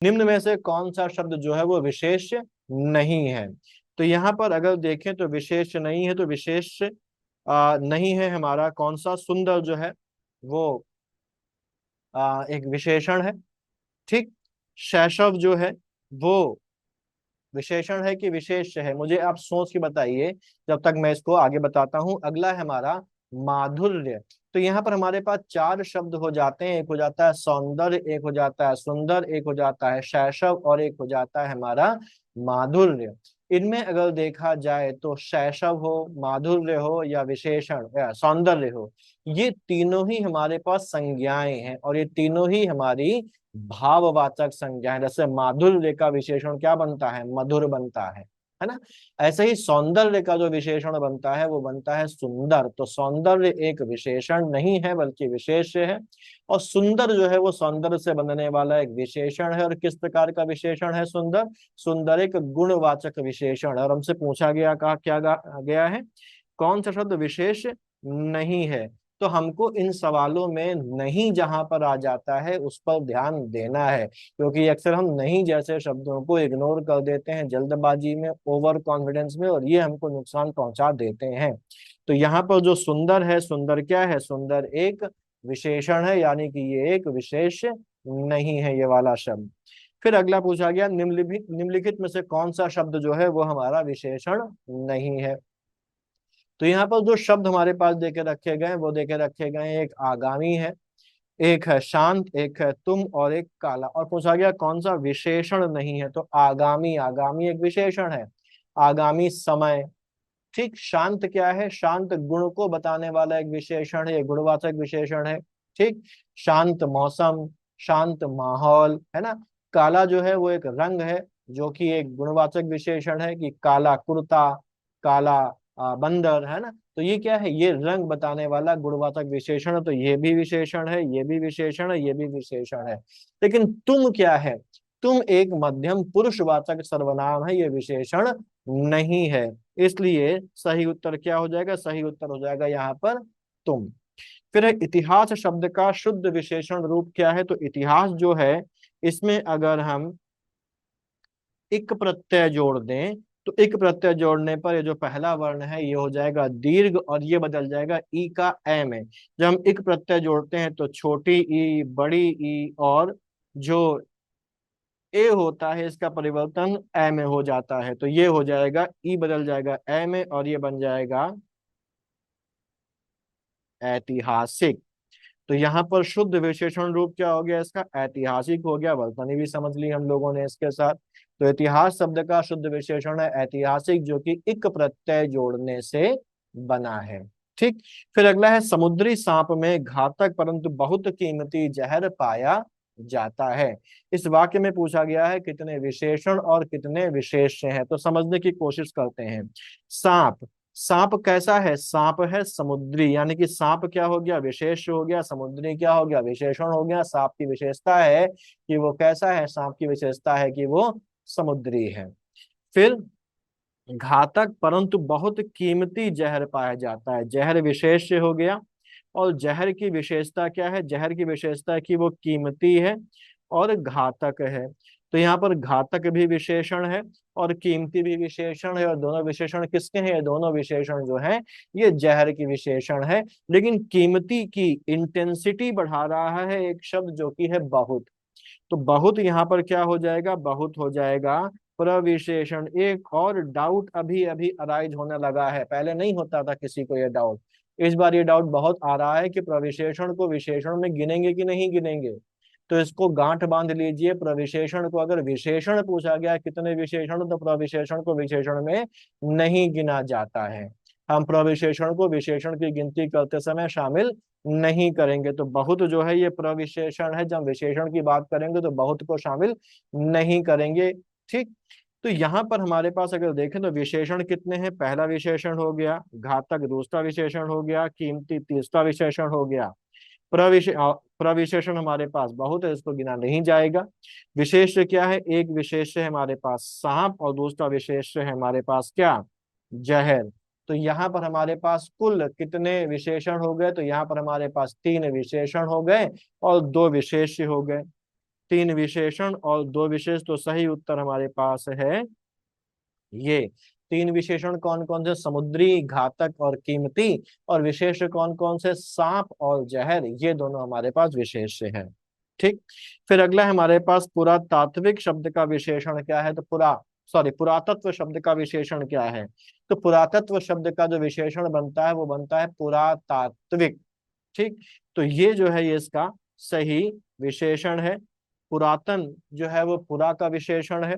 निम्न में से कौन सा शब्द जो है वो विशेष नहीं है? तो यहाँ पर अगर देखें तो विशेष नहीं है, तो विशेष नहीं है हमारा कौन सा, सुंदर जो है वो एक विशेषण है। ठीक। शैशव जो है वो विशेषण है कि विशेष है? मुझे आप सोच के बताइए, जब तक मैं इसको आगे बताता हूं। अगला है हमारा माधुर्य। तो यहाँ पर हमारे पास चार शब्द हो जाते हैं, एक हो जाता है सौंदर्य, एक हो जाता है सुंदर, एक हो जाता है शैशव, और एक हो जाता है हमारा माधुर्य। इनमें अगर देखा जाए तो शैशव हो, माधुर्य हो, या विशेषण या सौंदर्य हो, ये तीनों ही हमारे पास संज्ञाएं हैं, और ये तीनों ही हमारी भाववाचक संज्ञा है। जैसे माधुर्य का विशेषण क्या बनता है? मधुर बनता है ना। ऐसे ही सौंदर्य का जो विशेषण बनता है वो बनता है सुंदर। तो सौंदर्य एक विशेषण नहीं है बल्कि विशेष है, और सुंदर जो है वो सौंदर्य से बनने वाला एक विशेषण है। और किस प्रकार का विशेषण है सुंदर? सुंदर एक गुणवाचक विशेषण है। और हमसे पूछा गया, कहा क्या गया है, कौन सा शब्द विशेष नहीं है? तो हमको इन सवालों में नहीं जहां पर आ जाता है उस पर ध्यान देना है, क्योंकि अक्सर हम नहीं जैसे शब्दों को इग्नोर कर देते हैं जल्दबाजी में, ओवर कॉन्फिडेंस में, और ये हमको नुकसान पहुंचा देते हैं। तो यहाँ पर जो सुंदर है, सुंदर क्या है? सुंदर एक विशेषण है, यानी कि ये एक विशेष नहीं है ये वाला शब्द। फिर अगला पूछा गया, निम्नलिखित में से कौन सा शब्द जो है वो हमारा विशेषण नहीं है? तो यहाँ पर जो शब्द हमारे पास देके रखे गए वो देके रखे गए, एक आगामी है, एक है शांत, एक है तुम, और एक काला। और पूछा गया कौन सा विशेषण नहीं है? तो आगामी, आगामी एक विशेषण है। आगामी समय। ठीक। शांत क्या है? शांत गुण को बताने वाला एक विशेषण है, गुणवाचक विशेषण है। ठीक। शांत मौसम, शांत माहौल, है ना। काला जो है वो एक रंग है, जो कि एक गुणवाचक विशेषण है, कि काला कुर्ता, काला बंदर, है ना। तो ये क्या है? ये रंग बताने वाला गुणवाचक विशेषण है। तो ये भी विशेषण है, ये भी विशेषण है, ये भी विशेषण है। लेकिन तुम क्या है? तुम एक मध्यम पुरुषवाचक सर्वनाम है, ये विशेषण नहीं है। इसलिए सही उत्तर क्या हो जाएगा? सही उत्तर हो जाएगा यहाँ पर तुम। फिर है इतिहास शब्द का शुद्ध विशेषण रूप क्या है? तो इतिहास जो है, इसमें अगर हम इक प्रत्यय जोड़ दें, तो इक प्रत्यय जोड़ने पर ये जो पहला वर्ण है ये हो जाएगा दीर्घ, और ये बदल जाएगा ई का ए में। जब हम इक प्रत्यय जोड़ते हैं तो छोटी ई, बड़ी ई, और जो ए होता है इसका परिवर्तन ए में हो जाता है। तो ये हो जाएगा, ई बदल जाएगा ए में, और ये बन जाएगा ऐतिहासिक। तो यहाँ पर शुद्ध विशेषण रूप क्या हो गया इसका? ऐतिहासिक हो गया। वर्तनी भी समझ ली हम लोगों ने इसके साथ। तो इतिहास शब्द का शुद्ध विशेषण है ऐतिहासिक, जो कि इक प्रत्यय जोड़ने से बना है। ठीक। फिर अगला है, समुद्री सांप में घातक परंतु बहुत कीमती जहर पाया जाता है। इस वाक्य में पूछा गया है कितने विशेषण और कितने विशेष्य हैं, तो समझने की कोशिश करते हैं। सांप, सांप कैसा है? सांप है समुद्री, यानी कि सांप क्या हो गया? विशेष हो गया। समुद्री क्या हो गया? विशेषण हो गया। सांप की विशेषता है कि वो कैसा है? सांप की विशेषता है कि वो समुद्री है। फिर घातक परंतु बहुत कीमती जहर पाया जाता है, जहर विशेष हो गया। और जहर की विशेषता क्या है? जहर की विशेषता है कि वो कीमती है और घातक है। तो यहाँ पर घातक भी विशेषण है और कीमती भी विशेषण है, और दोनों विशेषण किसके हैं? ये दोनों विशेषण जो हैं ये जहर की विशेषण है। लेकिन कीमती की इंटेंसिटी बढ़ा रहा है एक शब्द, जो कि है बहुत। तो बहुत यहाँ पर क्या हो जाएगा? बहुत हो जाएगा प्रविशेषण। एक और डाउट अभी अभी अराइज होने लगा है, पहले नहीं होता था किसी को ये डाउट, इस बार ये डाउट बहुत आ रहा है कि प्रविशेषण को विशेषण में गिनेंगे कि नहीं गिनेंगे। तो इसको गांठ बांध लीजिए, प्रविशेषण को अगर विशेषण पूछा गया कितने विशेषण, तो प्रविशेषण को विशेषण में नहीं गिना जाता है। हम प्रविशेषण को विशेषण की गिनती करते समय शामिल नहीं करेंगे। तो बहुत जो है ये प्रविशेषण है, जब विशेषण की बात करेंगे तो बहुत को शामिल नहीं करेंगे। ठीक। तो यहाँ पर हमारे पास अगर देखें तो विशेषण कितने हैं? पहला विशेषण हो गया, घातक दूसरा विशेषण हो गया, कीमती तीसरा विशेषण हो गया। प्रविशेषण हमारे पास बहुत है, इसको गिना नहीं जाएगा। विशेष क्या है? एक विशेष है हमारे पास सांप, और दूसरा विशेष है हमारे पास क्या? जहर। तो यहाँ पर हमारे पास कुल कितने विशेषण हो गए? तो यहाँ पर हमारे पास तीन विशेषण हो गए और दो विशेष हो गए। तीन विशेषण और दो विशेष, तो सही उत्तर हमारे पास है ये। तीन विशेषण कौन कौन से? समुद्री, घातक और कीमती। और विशेष कौन कौन से? सांप और जहर, ये दोनों हमारे पास विशेष है। ठीक। फिर अगला हमारे पास पुरातात्विक शब्द का विशेषण क्या है? तो पुरातत्व शब्द का विशेषण क्या है? तो पुरातत्व शब्द का जो विशेषण बनता है वो बनता है पुरातात्विक। ठीक। तो ये जो है ये इसका सही विशेषण है। पुरातन जो है वो पुरा का विशेषण है।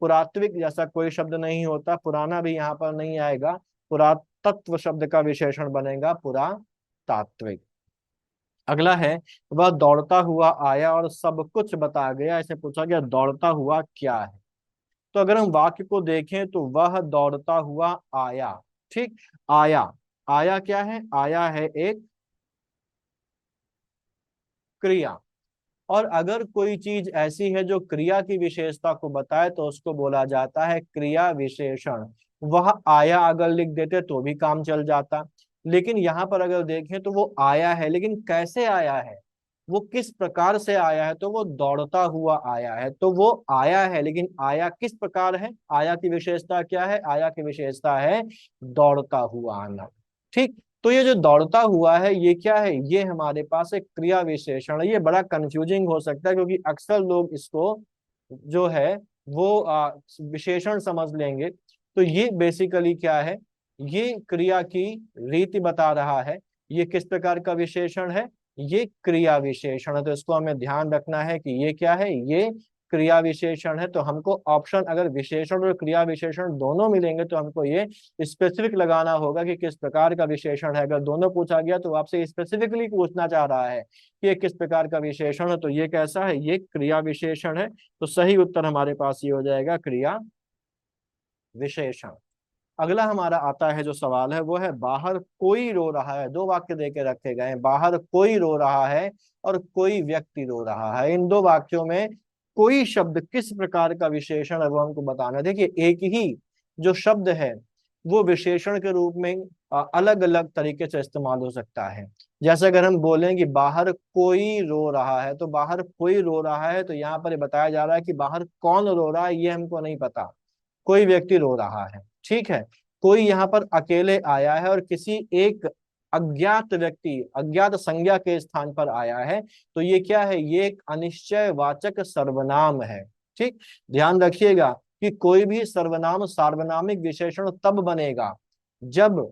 पुरात्विक जैसा कोई शब्द नहीं होता, पुराना भी यहाँ पर नहीं आएगा। पुरातत्व शब्द का विशेषण बनेगा पुरातात्विक। अगला है, वह दौड़ता हुआ आया और सब कुछ बता गया। ऐसे पूछा गया दौड़ता हुआ क्या है? तो अगर हम वाक्य को देखें तो वह दौड़ता हुआ आया। ठीक। आया, आया क्या है? आया है एक क्रिया। और अगर कोई चीज ऐसी है जो क्रिया की विशेषता को बताए तो उसको बोला जाता है क्रिया विशेषण। वह आया अगर लिख देते तो भी काम चल जाता, लेकिन यहाँ पर अगर देखें तो वो आया है, लेकिन कैसे आया है, वो किस प्रकार से आया है? तो वो दौड़ता हुआ आया है। तो वो आया है, लेकिन आया किस प्रकार है? आया की विशेषता क्या है? आया की विशेषता है दौड़ता हुआ आना। ठीक। तो ये जो दौड़ता हुआ है ये क्या है? ये हमारे पास एक क्रिया विशेषण है। ये बड़ा कंफ्यूजिंग हो सकता है क्योंकि अक्सर लोग इसको जो है वो विशेषण समझ लेंगे। तो ये बेसिकली क्या है? ये क्रिया की रीति बता रहा है। ये किस प्रकार का विशेषण है? ये क्रिया विशेषण है। तो इसको हमें ध्यान रखना है कि ये क्या है? ये क्रिया विशेषण है। तो हमको ऑप्शन अगर विशेषण और क्रिया विशेषण दोनों मिलेंगे तो हमको ये स्पेसिफिक लगाना होगा कि किस प्रकार का विशेषण है। अगर दोनों पूछा गया तो आपसे स्पेसिफिकली पूछना चाह रहा है कि ये किस प्रकार का विशेषण है, तो ये कैसा है? ये क्रिया विशेषण है। तो सही उत्तर हमारे पास ये हो जाएगा क्रिया विशेषण। अगला हमारा आता है जो सवाल है वो है बाहर कोई रो रहा है। दो वाक्य देके रखे गए हैं, बाहर कोई रो रहा है और कोई व्यक्ति रो रहा है। इन दो वाक्यों में कोई शब्द किस प्रकार का विशेषण है वो हमको बताना है। देखिए एक ही जो शब्द है वो विशेषण के रूप में अलग अलग तरीके से इस्तेमाल हो सकता है। जैसे अगर हम बोलें कि बाहर कोई रो रहा है, तो बाहर कोई रो रहा है तो यहाँ पर ये बताया जा रहा है कि बाहर कौन रो रहा है ये हमको नहीं पता, कोई व्यक्ति रो रहा है। ठीक है। कोई यहाँ पर अकेले आया है और किसी एक अज्ञात व्यक्ति, अज्ञात संज्ञा के स्थान पर आया है। तो ये क्या है? ये एक अनिश्चयवाचक सर्वनाम है। ठीक। ध्यान रखिएगा कि कोई भी सर्वनाम सार्वनामिक विशेषण तब बनेगा जब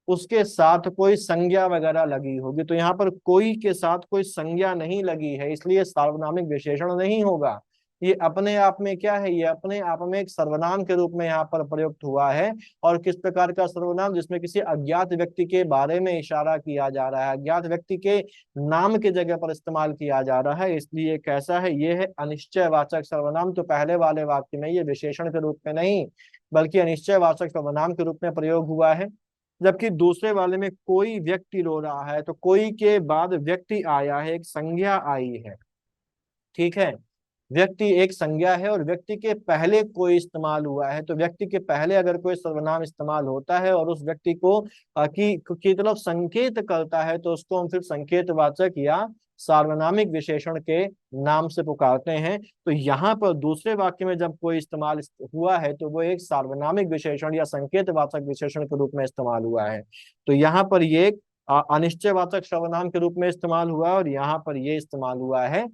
उसके साथ कोई संज्ञा वगैरह लगी होगी। तो यहाँ पर कोई के साथ कोई संज्ञा नहीं लगी है, इसलिए सार्वनामिक विशेषण नहीं होगा। ये अपने आप में क्या है? ये अपने आप में एक सर्वनाम के रूप में यहाँ पर प्रयुक्त हुआ है। और किस प्रकार का सर्वनाम? जिसमें किसी अज्ञात व्यक्ति के बारे में इशारा किया जा रहा है, अज्ञात व्यक्ति के नाम के जगह पर इस्तेमाल किया जा रहा है, इसलिए कैसा है? ये है अनिश्चयवाचक सर्वनाम। तो पहले वाले वाक्य में ये विशेषण के रूप में नहीं बल्कि अनिश्चयवाचक सर्वनाम के रूप में प्रयोग हुआ है। जबकि दूसरे वाले में कोई व्यक्ति रो रहा है, तो कोई के बाद व्यक्ति आया है, एक संज्ञा आई है। ठीक है। व्यक्ति एक संज्ञा है और व्यक्ति के पहले कोई इस्तेमाल हुआ है। तो व्यक्ति के पहले अगर कोई सर्वनाम इस्तेमाल होता है और उस व्यक्ति को की तरफ संकेत करता है तो उसको हम फिर संकेतवाचक या सार्वनामिक विशेषण के नाम से पुकारते हैं। तो यहाँ पर दूसरे वाक्य में जब कोई इस्तेमाल हुआ है तो वो एक सार्वनामिक विशेषण या संकेतवाचक विशेषण के रूप में इस्तेमाल हुआ है। तो यहाँ पर ये अनिश्चयवाचक सर्वनाम के रूप में इस्तेमाल हुआ है और यहाँ पर ये इस्तेमाल हुआ है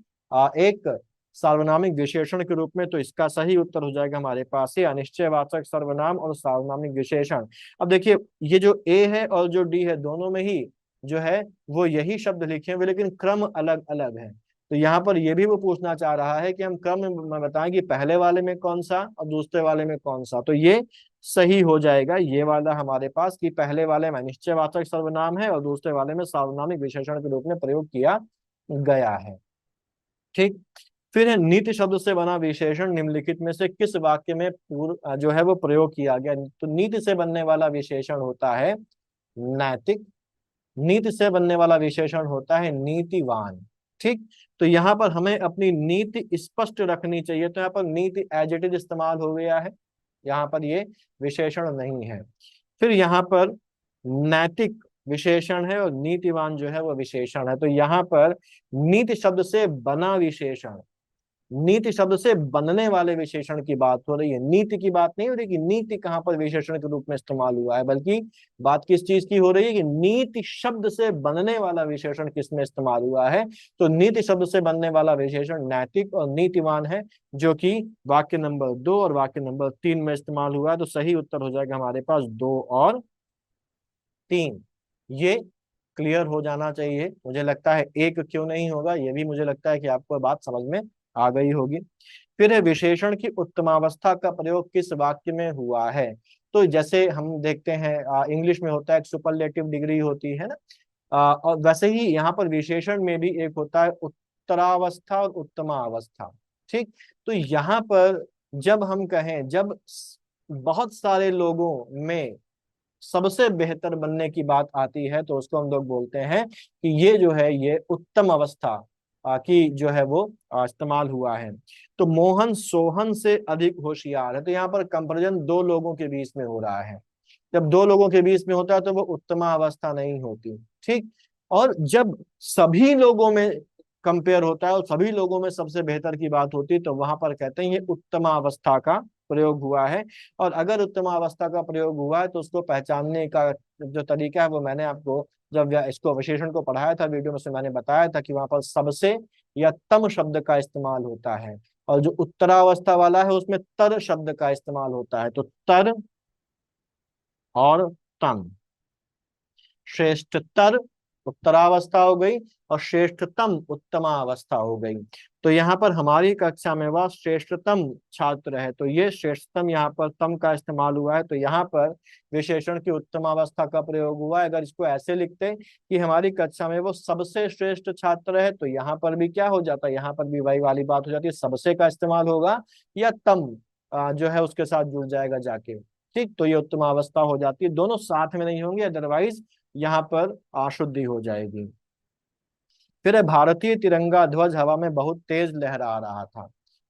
एक सार्वनामिक विशेषण के रूप में। तो इसका सही उत्तर हो जाएगा हमारे पास ये अनिश्चयवाचक सर्वनाम और सार्वनामिक विशेषण। अब देखिए ये जो ए है और जो डी है दोनों में ही जो है वो यही शब्द लिखे हुए लेकिन क्रम अलग अलग है। तो यहाँ पर ये भी वो पूछना चाह रहा है कि हम क्रम में बताएं कि पहले वाले में कौन सा और दूसरे वाले में कौन सा। तो ये सही हो जाएगा ये वाला हमारे पास कि पहले वाले में अनिश्चयवाचक सर्वनाम है और दूसरे वाले में सार्वनामिक विशेषण के रूप में प्रयोग किया गया है। ठीक। फिर है नीति शब्द से बना विशेषण निम्नलिखित में से किस वाक्य में पूर्व जो है वो प्रयोग किया गया? तो नीति से बनने वाला विशेषण होता है नैतिक, नीति से बनने वाला विशेषण होता है नीतिवान। ठीक। तो यहाँ पर हमें अपनी नीति स्पष्ट रखनी चाहिए। तो यहाँ पर नीति एज इट इज इस्तेमाल हो गया है, यहाँ पर ये विशेषण नहीं है। फिर यहाँ पर नैतिक विशेषण है और नीतिवान जो है वो विशेषण है। तो यहाँ पर नीति शब्द से बना विशेषण नीति शब्द से बनने वाले विशेषण की बात हो रही है, नीति की बात नहीं हो रही कि नीति कहाँ पर विशेषण के रूप में इस्तेमाल हुआ है, बल्कि बात किस चीज की हो रही है कि नीति शब्द से बनने वाला विशेषण किसमें इस्तेमाल हुआ है। तो नीति शब्द से बनने वाला विशेषण नैतिक और नीतिवान है, जो कि वाक्य नंबर 2 और वाक्य नंबर 3 में इस्तेमाल हुआ है। तो सही उत्तर हो जाएगा हमारे पास 2 और 3। ये क्लियर हो जाना चाहिए। मुझे लगता है एक क्यों नहीं होगा, ये भी मुझे लगता है कि आपको बात समझ में आ गई होगी। फिर है विशेषण की उत्तमावस्था का प्रयोग किस वाक्य में हुआ है। तो जैसे हम देखते हैं इंग्लिश में होता है एक सुपरलेटिव डिग्री होती है ना, और वैसे ही यहाँ पर विशेषण में भी एक होता है उत्तरावस्था और उत्तमावस्था। ठीक, तो यहाँ पर जब हम कहें, जब बहुत सारे लोगों में सबसे बेहतर बनने की बात आती है, तो उसको हम लोग बोलते हैं कि ये जो है ये उत्तम अवस्था की जो है वो इस्तेमाल हुआ है। तो मोहन सोहन से अधिक होशियार है, तो यहाँ पर कंपैरिजन दो लोगों के बीच में हो रहा है। जब दो लोगों के बीच में होता है तो वो उत्तमा अवस्था नहीं होती। ठीक, और जब सभी लोगों में कंपेयर होता है और सभी लोगों में सबसे बेहतर की बात होती है, तो वहां पर कहते हैं ये उत्तमा अवस्था का प्रयोग हुआ है। और अगर उत्तमा अवस्था का प्रयोग हुआ है तो उसको पहचानने का जो तरीका है वो मैंने आपको जब इसको विशेषण को पढ़ाया था वीडियो में, से मैंने बताया था कि वहां पर सबसे या तम शब्द का इस्तेमाल होता है, और जो उत्तरावस्था वाला है उसमें तर शब्द का इस्तेमाल होता है। तो तर और तम, श्रेष्ठतर उत्तरावस्था हो गई और श्रेष्ठतम उत्तमावस्था हो गई। तो यहाँ पर हमारी कक्षा में वह श्रेष्ठतम छात्र है, तो ये श्रेष्ठतम यहाँ पर तम का इस्तेमाल हुआ है। तो यहाँ पर विशेषण की उत्तमावस्था का प्रयोग हुआ है। अगर इसको ऐसे लिखते कि हमारी कक्षा में वो सबसे श्रेष्ठ छात्र है, तो यहाँ पर भी क्या हो जाता है, यहाँ पर भी वही वाली बात हो जाती है, सबसे का इस्तेमाल होगा या तम जो है उसके साथ जुड़ जाएगा जाके। ठीक, तो ये उत्तम अवस्था हो जाती है, दोनों साथ में नहीं होंगे, अदरवाइज यहाँ पर अशुद्धि हो जाएगी। फिर है भारतीय तिरंगा ध्वज हवा में बहुत तेज लहरा रहा था।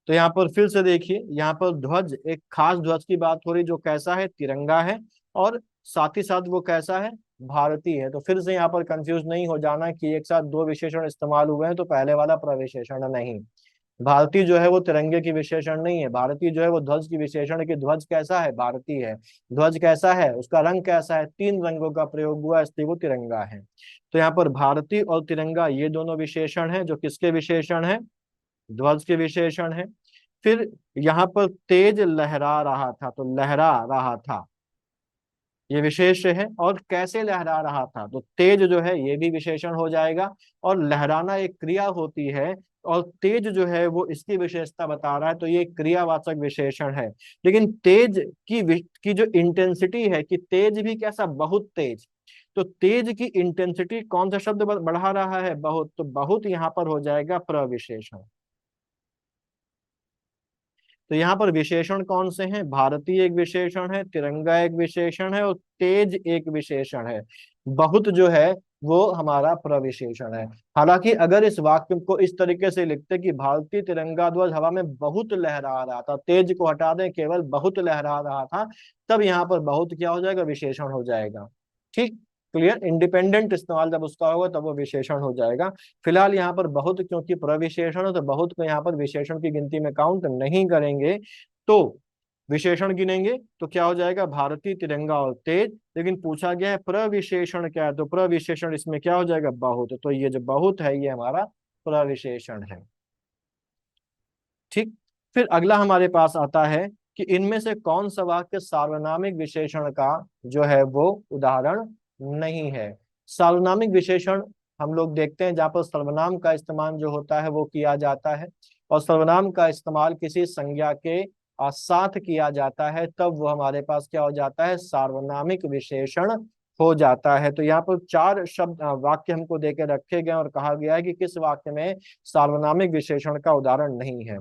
तो यहाँ पर फिर से देखिए, यहाँ पर ध्वज एक खास ध्वज की बात हो रही जो कैसा है, तिरंगा है, और साथ ही साथ वो कैसा है, भारतीय है। तो फिर से यहाँ पर कंफ्यूज नहीं हो जाना कि एक साथ दो विशेषण इस्तेमाल हुए हैं, तो पहले वाला प्रविशेषण नहीं। भारतीय जो है वो तिरंगे की विशेषण नहीं है, भारतीय जो है वो ध्वज की विशेषण है कि ध्वज कैसा है, भारतीय है। ध्वज कैसा है, उसका रंग कैसा है, तीन रंगों का प्रयोग हुआ, इसलिए वो तिरंगा है। तो यहाँ पर भारतीय और तिरंगा ये दोनों विशेषण है जो किसके विशेषण है, ध्वज के विशेषण है। फिर यहाँ पर तेज लहरा रहा था, तो लहरा रहा था ये विशेष है, और कैसे लहरा रहा था, तो तेज जो है ये भी विशेषण हो जाएगा। और लहराना एक क्रिया होती है, और तेज जो है वो इसकी विशेषता बता रहा है, तो ये क्रियावाचक विशेषण है। लेकिन तेज की जो इंटेंसिटी है कि तेज भी कैसा, बहुत तेज। तो तेज की इंटेंसिटी कौन सा शब्द बढ़ा रहा है, बहुत, तो बहुत यहाँ पर हो जाएगा प्रविशेषण। तो यहाँ पर विशेषण कौन से हैं, भारतीय एक विशेषण है, तिरंगा एक विशेषण है, और तेज एक विशेषण है। बहुत जो है वो हमारा प्रविशेषण है। हालांकि अगर इस वाक्य को इस तरीके से लिखते कि भारतीय तिरंगा ध्वज हवा में बहुत लहरा रहा था, तेज को हटा दें, केवल बहुत लहरा रहा था, तब यहाँ पर बहुत क्या हो जाएगा, विशेषण हो जाएगा। ठीक, क्लियर, इंडिपेंडेंट इस्तेमाल जब उसका होगा तब वो विशेषण हो जाएगा। फिलहाल यहाँ पर बहुत क्योंकि प्रविशेषण है, तो बहुत को यहाँ पर विशेषण की गिनती में काउंट नहीं करेंगे। तो विशेषण गिनेंगे तो क्या हो जाएगा, भारतीय तिरंगा और तेज। लेकिन पूछा गया है प्रविशेषण क्या है, तो प्रविशेषण इसमें क्या हो जाएगा, बहुत। तो ये जो बहुत है ये हमारा प्रविशेषण है। ठीक, फिर अगला हमारे पास आता है कि इनमें से कौन सा वाक्य सार्वनामिक विशेषण का जो है वो उदाहरण नहीं है। सार्वनामिक विशेषण हम लोग देखते हैं जहाँ पर सर्वनाम का इस्तेमाल जो होता है वो किया जाता है, और सर्वनाम का इस्तेमाल किसी संज्ञा के साथ किया जाता है, तब वो हमारे पास क्या हो जाता है, सार्वनामिक विशेषण हो जाता है। तो यहाँ पर चार शब्द वाक्य हमको देके रखे गए और कहा गया है कि किस वाक्य में सार्वनामिक विशेषण का उदाहरण नहीं है।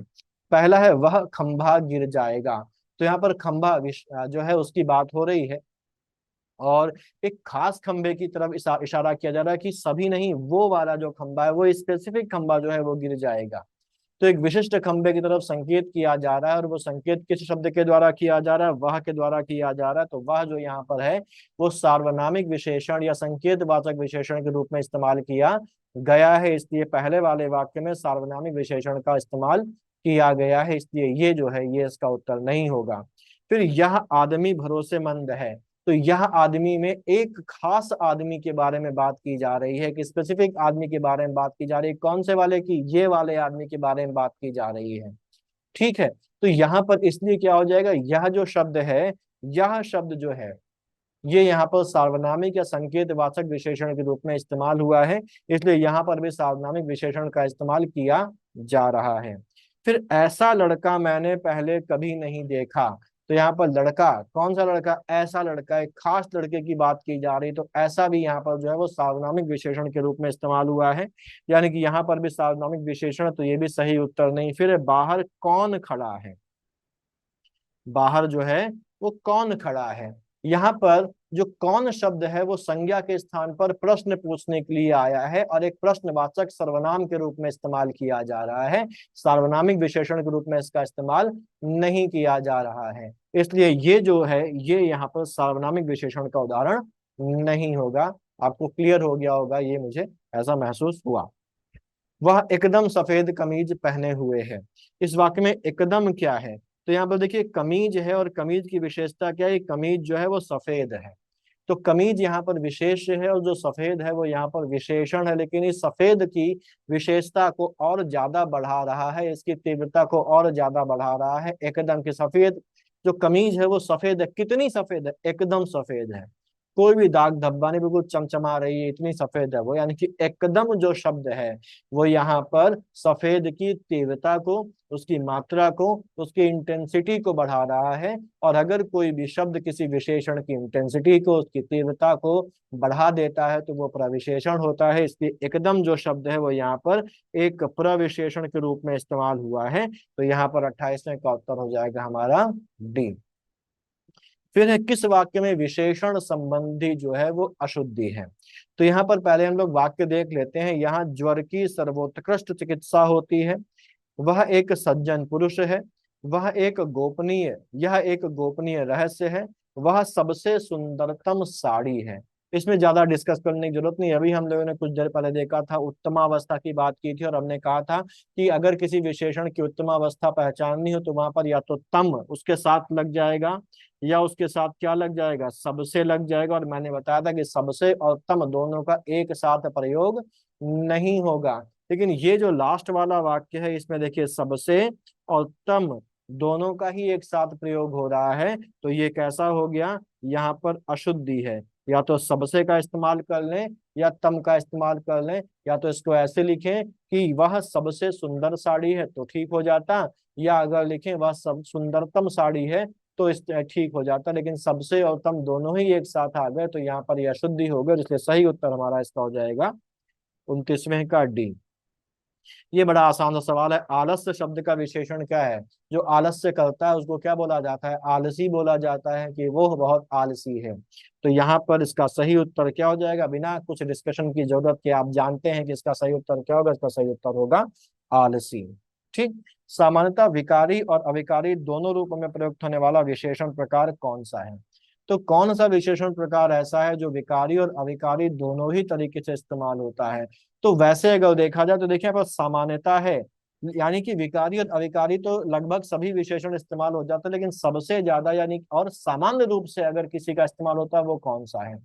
पहला है वह खंभा गिर जाएगा। तो यहाँ पर खंभा जो है उसकी बात हो रही है, और एक खास खंभे की तरफ इशारा किया जा रहा है कि सभी नहीं, वो वाला जो खंभा है, वो स्पेसिफिक खंभा जो है वो गिर जाएगा। तो एक विशिष्ट खंभे की तरफ संकेत किया जा रहा है, और वो संकेत किस शब्द के द्वारा किया जा रहा है, वह के द्वारा किया जा रहा है। तो वह जो यहाँ पर है वो सार्वनामिक विशेषण या संकेतवाचक विशेषण के रूप में इस्तेमाल किया गया है, इसलिए पहले वाले वाक्य में सार्वनामिक विशेषण का इस्तेमाल किया गया है, इसलिए ये जो है ये इसका उत्तर नहीं होगा। फिर यह आदमी भरोसेमंद है, तो यह आदमी में एक खास आदमी के बारे में बात की जा रही है, कि स्पेसिफिक आदमी के बारे में बात की जा रही है। कौन से वाले की? ये वाले आदमी के बारे में बात की जा रही है। ठीक है, तो यहाँ पर इसलिए क्या हो जाएगा, यह जो शब्द है, यह शब्द जो है ये यहाँ पर सार्वनामिक या संकेतवाचक विशेषण के रूप में इस्तेमाल हुआ है, इसलिए यहाँ पर भी सार्वनामिक विशेषण का इस्तेमाल किया जा रहा है। फिर ऐसा लड़का मैंने पहले कभी नहीं देखा, तो यहाँ पर लड़का, कौन सा लड़का? ऐसा लड़का, एक खास लड़के की बात की जा रही, तो ऐसा भी यहाँ पर जो है वो सार्वनामिक विशेषण के रूप में इस्तेमाल हुआ है, यानी कि यहाँ पर भी सार्वनामिक विशेषण, तो ये भी सही उत्तर नहीं। फिर बाहर कौन खड़ा है, बाहर जो है वो कौन खड़ा है, यहाँ पर जो कौन शब्द है वो संज्ञा के स्थान पर प्रश्न पूछने के लिए आया है और एक प्रश्नवाचक सर्वनाम के रूप में इस्तेमाल किया जा रहा है। सार्वनामिक विशेषण के रूप में इसका इस्तेमाल नहीं किया जा रहा है, इसलिए ये जो है ये यहाँ पर सार्वनामिक विशेषण का उदाहरण नहीं होगा। आपको क्लियर हो गया होगा, ये मुझे ऐसा महसूस हुआ। वह एकदम सफेद कमीज पहने हुए है, इस वाक्य में एकदम क्या है? तो यहाँ पर देखिए कमीज है, और कमीज की विशेषता क्या है? कमीज जो है वो सफेद है, तो कमीज यहाँ पर विशेष है और जो सफेद है वो यहाँ पर विशेषण है, लेकिन इस सफेद की विशेषता को और ज्यादा बढ़ा रहा है, इसकी तीव्रता को और ज्यादा बढ़ा रहा है। एकदम की सफेद जो कमीज है वो सफेद है, कितनी सफेद है? एकदम सफेद है, कोई भी दाग धब्बा नहीं, बिल्कुल चमचमा रही है, इतनी सफेद है वो। यानी कि एकदम जो शब्द है वो यहाँ पर सफेद की तीव्रता को, उसकी मात्रा को, उसकी इंटेंसिटी को बढ़ा रहा है। और अगर कोई भी शब्द किसी विशेषण की इंटेंसिटी को, उसकी तीव्रता को बढ़ा देता है तो वो प्रविशेषण होता है, इसलिए एकदम जो शब्द है वो यहाँ पर एक प्रविशेषण के रूप में इस्तेमाल हुआ है। तो यहाँ पर 28वें का उत्तर हो जाएगा हमारा डी। फिर है किस वाक्य में विशेषण संबंधी जो है वो अशुद्धि है? तो यहाँ पर पहले हम लोग वाक्य देख लेते हैं। यहाँ ज्वर की सर्वोत्कृष्ट चिकित्सा होती है, वह एक सज्जन पुरुष है, वह एक गोपनीय, यह एक गोपनीय रहस्य है, वह सबसे सुंदरतम साड़ी है। इसमें ज्यादा डिस्कस करने की जरूरत नहीं। अभी हम लोगों ने कुछ देर पहले देखा था, उत्तमावस्था की बात की थी, और हमने कहा था कि अगर किसी विशेषण की उत्तमावस्था पहचाननी हो तो वहां पर या तो तम उसके साथ लग जाएगा, या उसके साथ क्या लग जाएगा? सबसे लग जाएगा। और मैंने बताया था कि सबसे और तम दोनों का एक साथ प्रयोग नहीं होगा। लेकिन ये जो लास्ट वाला वाक्य है इसमें देखिए सबसे और तम दोनों का ही एक साथ प्रयोग हो रहा है, तो ये कैसा हो गया? यहाँ पर अशुद्धि है। या तो सबसे का इस्तेमाल कर लें या तम का इस्तेमाल कर लें, या तो इसको ऐसे लिखें कि वह सबसे सुंदर साड़ी है तो ठीक हो जाता, या अगर लिखें वह सब सुंदरतम साड़ी है तो इस ठीक हो जाता। लेकिन सबसे और तम दोनों ही एक साथ आ गए तो यहाँ पर यह अशुद्धि हो गई, इसलिए सही उत्तर हमारा इसका हो जाएगा 29वें का डी। ये बड़ा आसान सा सवाल है। आलस्य शब्द का विशेषण क्या है? जो आलस्य करता है उसको क्या बोला जाता है? आलसी बोला जाता है, कि वो बहुत आलसी है। तो यहाँ पर इसका सही उत्तर क्या हो जाएगा? बिना कुछ डिस्कशन की जरूरत के आप जानते हैं कि इसका सही उत्तर क्या होगा। इसका सही उत्तर होगा आलसी। ठीक। सामान्यतः विकारी और अविकारी दोनों रूप में प्रयुक्त होने वाला विशेषण प्रकार कौन सा है? तो कौन सा विशेषण प्रकार ऐसा है जो विकारी और अविकारी दोनों ही तरीके से इस्तेमाल होता है? तो वैसे अगर देखा जाए तो देखिए यहाँ पर सामान्यता है, यानी कि विकारी और अविकारी तो लगभग सभी विशेषण इस्तेमाल हो जाता है, लेकिन सबसे ज्यादा यानी और सामान्य रूप से अगर किसी का इस्तेमाल होता है वो कौन सा है?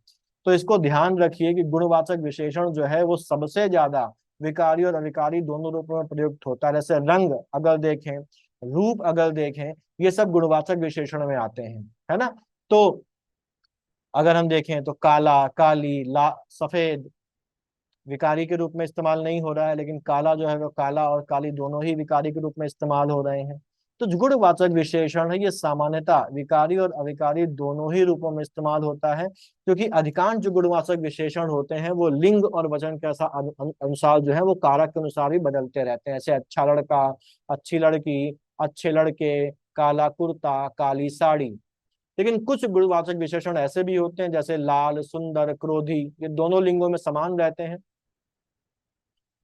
तो इसको ध्यान रखिए कि गुणवाचक विशेषण जो है वो सबसे ज्यादा विकारी और अविकारी दोनों रूपों में प्रयुक्त होता है। जैसे रंग अगर देखें, रूप अगर देखें, ये सब गुणवाचक विशेषण में आते हैं, है ना। तो अगर हम देखें तो काला, काली, ला, सफेद विकारी के रूप में इस्तेमाल नहीं हो रहा है, लेकिन काला जो है वो काला और काली दोनों ही विकारी के रूप में इस्तेमाल हो रहे हैं। तो जो गुणवाचक विशेषण है ये सामान्यतः विकारी और अविकारी दोनों ही रूपों में इस्तेमाल होता है, क्योंकि अधिकांश जो गुणवाचक विशेषण होते हैं वो लिंग और वचन के अनुसार जो है वो कारक के अनुसार भी बदलते रहते हैं। जैसे अच्छा लड़का, अच्छी लड़की, अच्छे लड़के, काला कुर्ता, काली साड़ी। लेकिन कुछ गुणवाचक विशेषण ऐसे भी होते हैं जैसे लाल, सुंदर, क्रोधी, ये दोनों लिंगों में समान रहते हैं,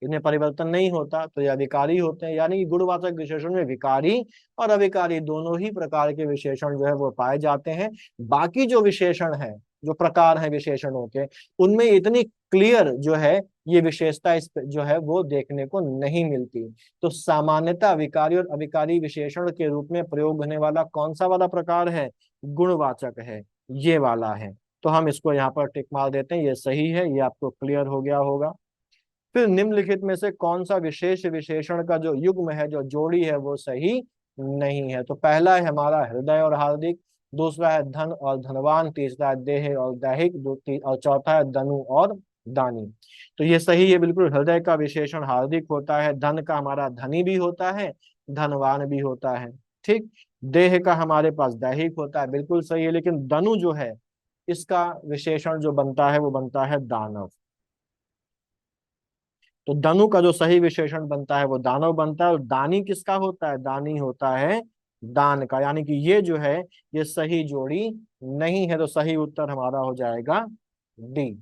इनमें परिवर्तन नहीं होता, तो ये अविकारी होते हैं। यानी कि गुणवाचक विशेषण में विकारी और अविकारी दोनों ही प्रकार के विशेषण जो है वो पाए जाते हैं। बाकी जो विशेषण है जो प्रकार है विशेषणों के, उनमें इतनी क्लियर जो है ये विशेषता इस जो है वो देखने को नहीं मिलती। तो सामान्यतः विकारी और अविकारी विशेषण के रूप में प्रयोग होने वाला कौन सा वाला प्रकार है, गुणवाचक है, ये वाला है। तो हम इसको यहाँ पर टिक मार देते हैं, ये सही है, ये आपको क्लियर हो गया होगा। फिर निम्नलिखित में से कौन सा विशेष विशेषण का जो युग्म है, जो जोड़ी है, वो सही नहीं है। तो पहला है हमारा हृदय और हार्दिक, दूसरा है धन और धनवान, तीसरा है देह और दैहिक, और चौथा है दनु और दानी। तो ये सही है बिल्कुल। हृदय का विशेषण हार्दिक होता है, धन का हमारा धनी भी होता है, धनवान भी होता है, ठीक। देह का हमारे पास दैहिक होता है, बिल्कुल सही है। लेकिन दनु जो है, इसका विशेषण जो बनता है वो बनता है दानव। तो दनु का जो सही विशेषण बनता है वो दानव बनता है। और दानी किसका होता है, दानी होता है दान का। यानी कि ये जो है ये सही जोड़ी नहीं है। तो सही उत्तर हमारा हो जाएगा डी।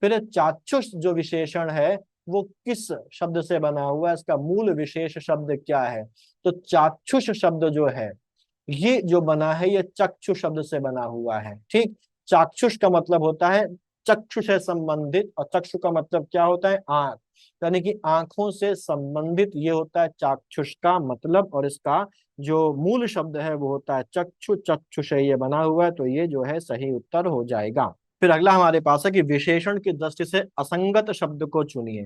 फिर चाक्षुष जो विशेषण है वो किस शब्द से बना हुआ है, इसका मूल विशेष शब्द क्या है। तो चाक्षुष शब्द जो है ये जो बना है ये चक्षु शब्द से बना हुआ है, ठीक। चाक्षुष का मतलब होता है चक्षु से संबंधित, और चक्षु का मतलब क्या होता है, आंख, यानी कि आंखों से संबंधित ये होता है चाक्षुष का मतलब। और इसका जो मूल शब्द है वो होता है चक्षु, चक्षु से ये बना हुआ है। तो ये जो है सही उत्तर हो जाएगा। फिर अगला हमारे पास है कि विशेषण की दृष्टि से असंगत शब्द को चुनिए।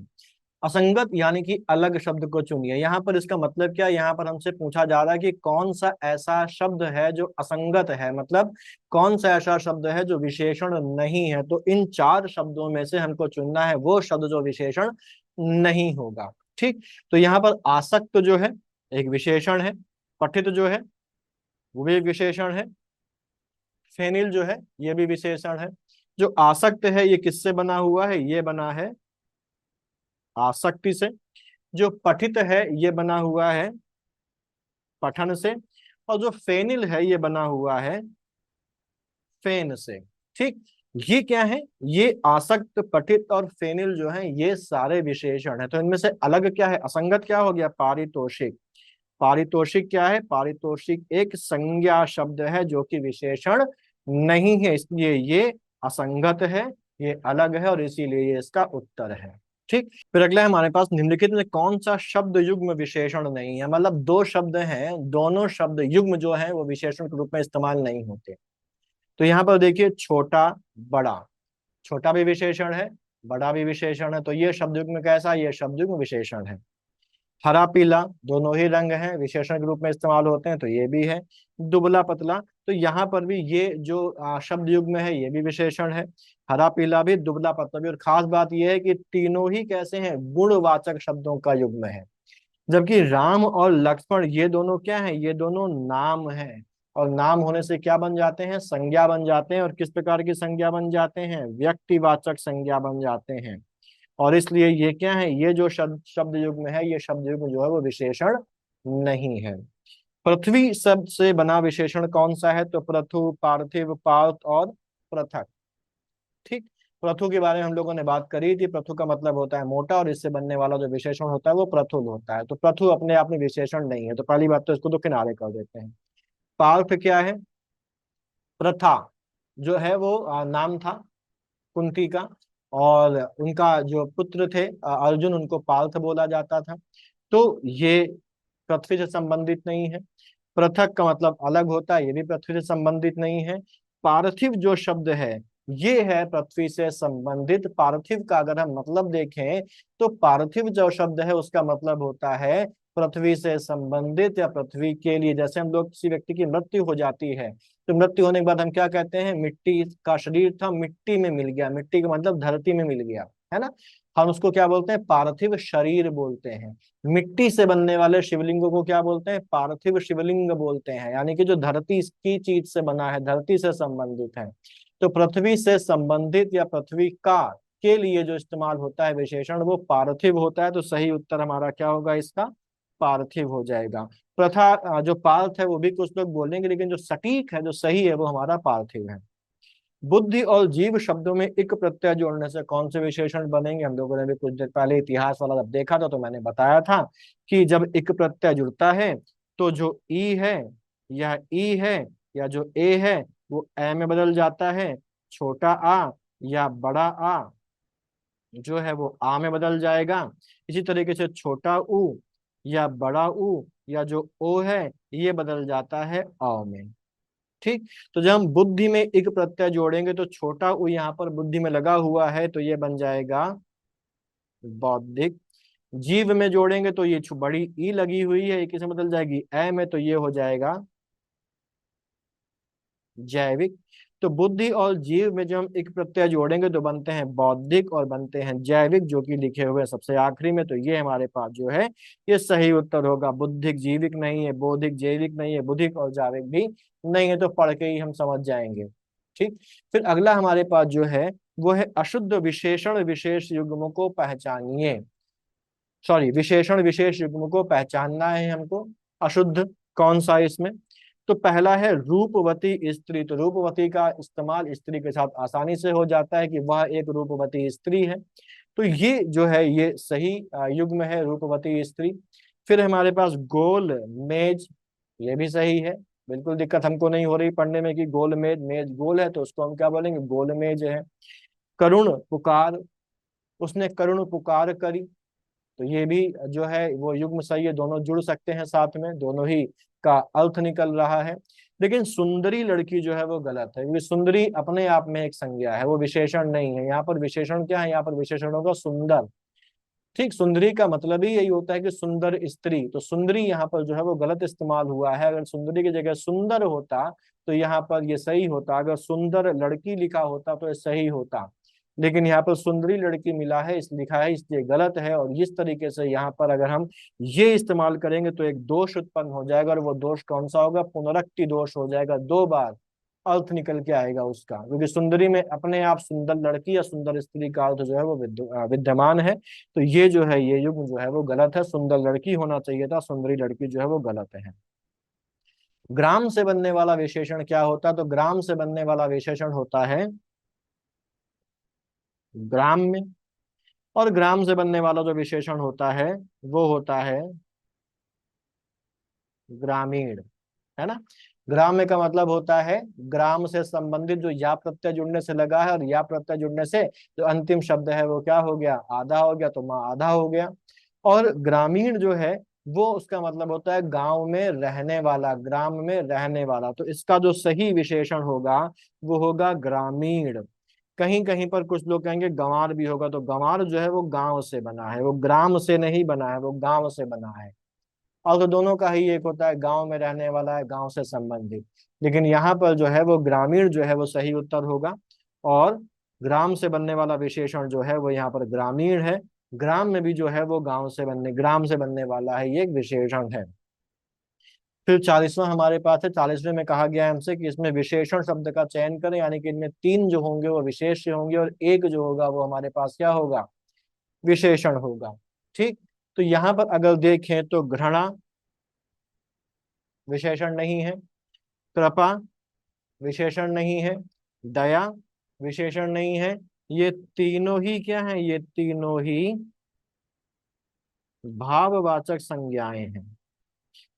असंगत यानी कि अलग शब्द को चुनिए। यहाँ पर इसका मतलब क्या है, यहाँ पर हमसे पूछा जा रहा है कि कौन सा ऐसा शब्द है जो असंगत है, मतलब कौन सा ऐसा शब्द है जो विशेषण नहीं है। तो इन चार शब्दों में से हमको चुनना है वो शब्द जो विशेषण नहीं होगा, ठीक। तो यहाँ पर आसक्त जो है एक विशेषण है, पठित जो है वो भी एक विशेषण है, फेनिल जो है ये भी विशेषण है। जो आसक्त है ये किससे बना हुआ है, ये बना है आसक्ति से। जो पठित है ये बना हुआ है पठन से। और जो फेनिल है ये बना हुआ है फेन से, ठीक। ये क्या है, ये आसक्त, पठित और फेनिल जो है ये सारे विशेषण है। तो इनमें से अलग क्या है, असंगत क्या हो गया, पारितोषिक। पारितोषिक क्या है, पारितोषिक एक संज्ञा शब्द है जो कि विशेषण नहीं है, इसलिए ये असंगत है, ये अलग है, और इसीलिए ये इसका उत्तर है, ठीक। फिर अगला है हमारे पास निम्नलिखित में कौन सा शब्द युग्म विशेषण नहीं है। मतलब दो शब्द हैं, दोनों शब्द युग्म जो है वो विशेषण के रूप में इस्तेमाल नहीं होते। तो यहाँ पर देखिए छोटा बड़ा, छोटा भी विशेषण है, बड़ा भी विशेषण है। तो ये शब्द युग्म कैसा, ये शब्द युग्म विशेषण है। हरा पीला दोनों ही रंग हैं, विशेषण के रूप में इस्तेमाल होते हैं, तो ये भी है। दुबला पतला, तो यहाँ पर भी ये जो शब्द युग्म है ये भी विशेषण है। हरा पीला भी, दुबला पतला भी। और खास बात ये है कि तीनों ही कैसे हैं, गुणवाचक शब्दों का युग्म है। जबकि राम और लक्ष्मण ये दोनों क्या है, ये दोनों नाम हैं। और नाम होने से क्या बन जाते हैं, संज्ञा बन जाते हैं। और किस प्रकार की संज्ञा बन जाते हैं, व्यक्तिवाचक संज्ञा बन जाते हैं। और इसलिए ये क्या है, ये जो शब्द युग्म है, ये शब्द युग्म जो है वो विशेषण नहीं है। पृथ्वी शब्द से बना विशेषण कौन सा है, तो पृथु, पार्थिव, पार्थ और पृथक, ठीक। पृथु के बारे में हम लोगों ने बात करी थी। पृथु का मतलब होता है मोटा, और इससे बनने वाला जो विशेषण होता है वो पृथुल होता है। तो पृथु अपने आप में विशेषण नहीं है। तो पहली बात तो इसको तो किनारे कर देते हैं। पार्थ क्या है, प्रथा जो है वो नाम था कुंती का, और उनका जो पुत्र थे अर्जुन, उनको पार्थ बोला जाता था। तो ये पृथ्वी से संबंधित नहीं है। पृथक का मतलब अलग होता है, ये भी पृथ्वी से संबंधित नहीं है। पार्थिव जो शब्द है ये है पृथ्वी से संबंधित। पार्थिव का अगर हम मतलब देखें तो पार्थिव जो शब्द है उसका मतलब होता है पृथ्वी से संबंधित या पृथ्वी के लिए। जैसे हम लोग किसी व्यक्ति की मृत्यु हो जाती है, तो मृत्यु होने के बाद हम क्या कहते हैं, मिट्टी का शरीर था मिट्टी में मिल गया, मिट्टी का मतलब धरती में मिल गया, है ना। हम उसको क्या बोलते हैं, पार्थिव शरीर बोलते हैं। मिट्टी से बनने वाले शिवलिंगों को क्या बोलते हैं, पार्थिव शिवलिंग बोलते हैं। यानी कि जो धरती की चीज से बना है, धरती से संबंधित है। तो पृथ्वी से संबंधित या पृथ्वी का के लिए जो इस्तेमाल होता है विशेषण वो पार्थिव होता है। तो सही उत्तर हमारा क्या होगा, इसका पार्थिव हो जाएगा। प्रथा जो पार्थ है वो भी कुछ लोग बोलेंगे, लेकिन जो सटीक है, जो सही है, वो हमारा पार्थिव है। बुद्धि और जीव शब्दों में इक प्रत्यय जोड़ने से कौन से विशेषण बनेंगे। हम लोगों ने भी कुछ देर पहले इतिहास वाला जब देखा था तो मैंने बताया था कि जब इक प्रत्यय जुड़ता है तो जो ई है या ई है या जो ए है वो ए में बदल जाता है, छोटा आ या बड़ा आ जो है वो आ में बदल जाएगा। इसी तरीके से छोटा ऊ या बड़ा ऊ या जो ओ है ये बदल जाता है औ में। ठीक। तो जब हम बुद्धि में इक प्रत्यय जोड़ेंगे तो छोटा ऊ यहाँ पर बुद्धि में लगा हुआ है तो ये बन जाएगा बौद्धिक। जीव में जोड़ेंगे तो ये बड़ी ई लगी हुई है, ये किसे बदल जाएगी ए में, तो ये हो जाएगा जैविक। तो बुद्धि और जीव में जब हम एक प्रत्यय जोड़ेंगे तो बनते हैं बौद्धिक और बनते हैं जैविक, जो कि लिखे हुए हैं सबसे आखिरी में। तो ये हमारे पास जो है ये सही उत्तर होगा। बुद्धिक जीविक नहीं है, बौद्धिक जैविक नहीं है, बुद्धिक और जैविक भी नहीं है। तो पढ़ के ही हम समझ जाएंगे। ठीक। फिर अगला हमारे पास जो है वो है अशुद्ध विशेषण विशेष युग्म को पहचानिए। सॉरी, विशेषण विशेष युग्म को पहचानना है हमको। अशुद्ध कौन सा है इसमें? तो पहला है रूपवती स्त्री। तो रूपवती का इस्तेमाल स्त्री के साथ आसानी से हो जाता है कि वह एक रूपवती स्त्री है। तो ये जो है ये सही युग्म है, रूपवती स्त्री। फिर हमारे पास गोल मेज, ये भी सही है। बिल्कुल दिक्कत हमको नहीं हो रही पढ़ने में कि गोल मेज, मेज गोल है तो उसको हम क्या बोलेंगे, गोल मेज है। करुण पुकार, उसने करुण पुकार करी, तो ये भी जो है वो युग्म सही है। दोनों जुड़ सकते हैं साथ में, दोनों ही का अर्थ निकल रहा है। लेकिन सुंदरी लड़की जो है वो गलत है, क्योंकि सुंदरी अपने आप में एक संज्ञा है, वो विशेषण नहीं है। यहाँ पर विशेषण क्या है, यहाँ पर विशेषण होगा सुंदर। ठीक। सुंदरी का मतलब ही यही होता है कि सुंदर स्त्री। तो सुंदरी यहाँ पर जो है वो गलत इस्तेमाल हुआ है। अगर सुंदरी की जगह सुंदर होता तो यहाँ पर ये सही होता। अगर सुंदर लड़की लिखा होता तो ये सही होता। लेकिन यहाँ पर सुंदरी लड़की मिला है, इस लिखा है, इसलिए गलत है। और इस तरीके से यहाँ पर अगर हम ये इस्तेमाल करेंगे तो एक दोष उत्पन्न हो जाएगा। और वो दोष कौन सा होगा? पुनरुक्ति दोष हो जाएगा। दो बार अर्थ निकल के आएगा उसका, क्योंकि सुंदरी में अपने आप सुंदर लड़की या सुंदर स्त्री का अर्थ जो है वो विद्यमान है। तो ये जो है ये युग्म जो है वो गलत है। सुंदर लड़की होना चाहिए था, सुंदरी लड़की जो है वो गलत है। ग्राम से बनने वाला विशेषण क्या होता है? तो ग्राम से बनने वाला विशेषण होता है ग्राम में। और ग्राम से बनने वाला जो विशेषण होता है वो होता है ग्रामीण, है ना। ग्राम्य का मतलब होता है ग्राम से संबंधित जो या प्रत्यय जुड़ने से लगा है, और या प्रत्यय जुड़ने से जो अंतिम शब्द है वो क्या हो गया? आधा हो गया। तो माँ आधा हो गया। और ग्रामीण जो है वो उसका मतलब होता है गांव में रहने वाला, ग्राम में रहने वाला। तो इसका जो सही विशेषण होगा वो होगा ग्रामीण। कहीं कहीं पर कुछ लोग कहेंगे गंवार भी होगा, तो गंवार जो है वो गांव से बना है, वो ग्राम से नहीं बना है, वो गांव से बना है। और तो दोनों का ही एक होता है, गांव में रहने वाला है, गांव से संबंधित। लेकिन यहाँ पर जो है वो ग्रामीण जो है वो सही उत्तर होगा। और ग्राम से बनने वाला विशेषण जो है वो यहाँ पर ग्रामीण है। ग्राम में भी जो है वो गांव से बनने, ग्राम से बनने वाला है, ये एक विशेषण है। फिर 40वां हमारे पास है। 40वें में कहा गया है हमसे कि इसमें विशेषण शब्द का चयन करें, यानी कि इनमें तीन जो होंगे वो विशेष्य होंगे और एक जो होगा वो हमारे पास क्या होगा? विशेषण होगा। ठीक। तो यहाँ पर अगर देखें तो घृणा विशेषण नहीं है, कृपा विशेषण नहीं है, दया विशेषण नहीं है। ये तीनों ही क्या है? ये तीनों ही भाववाचक संज्ञाएं हैं,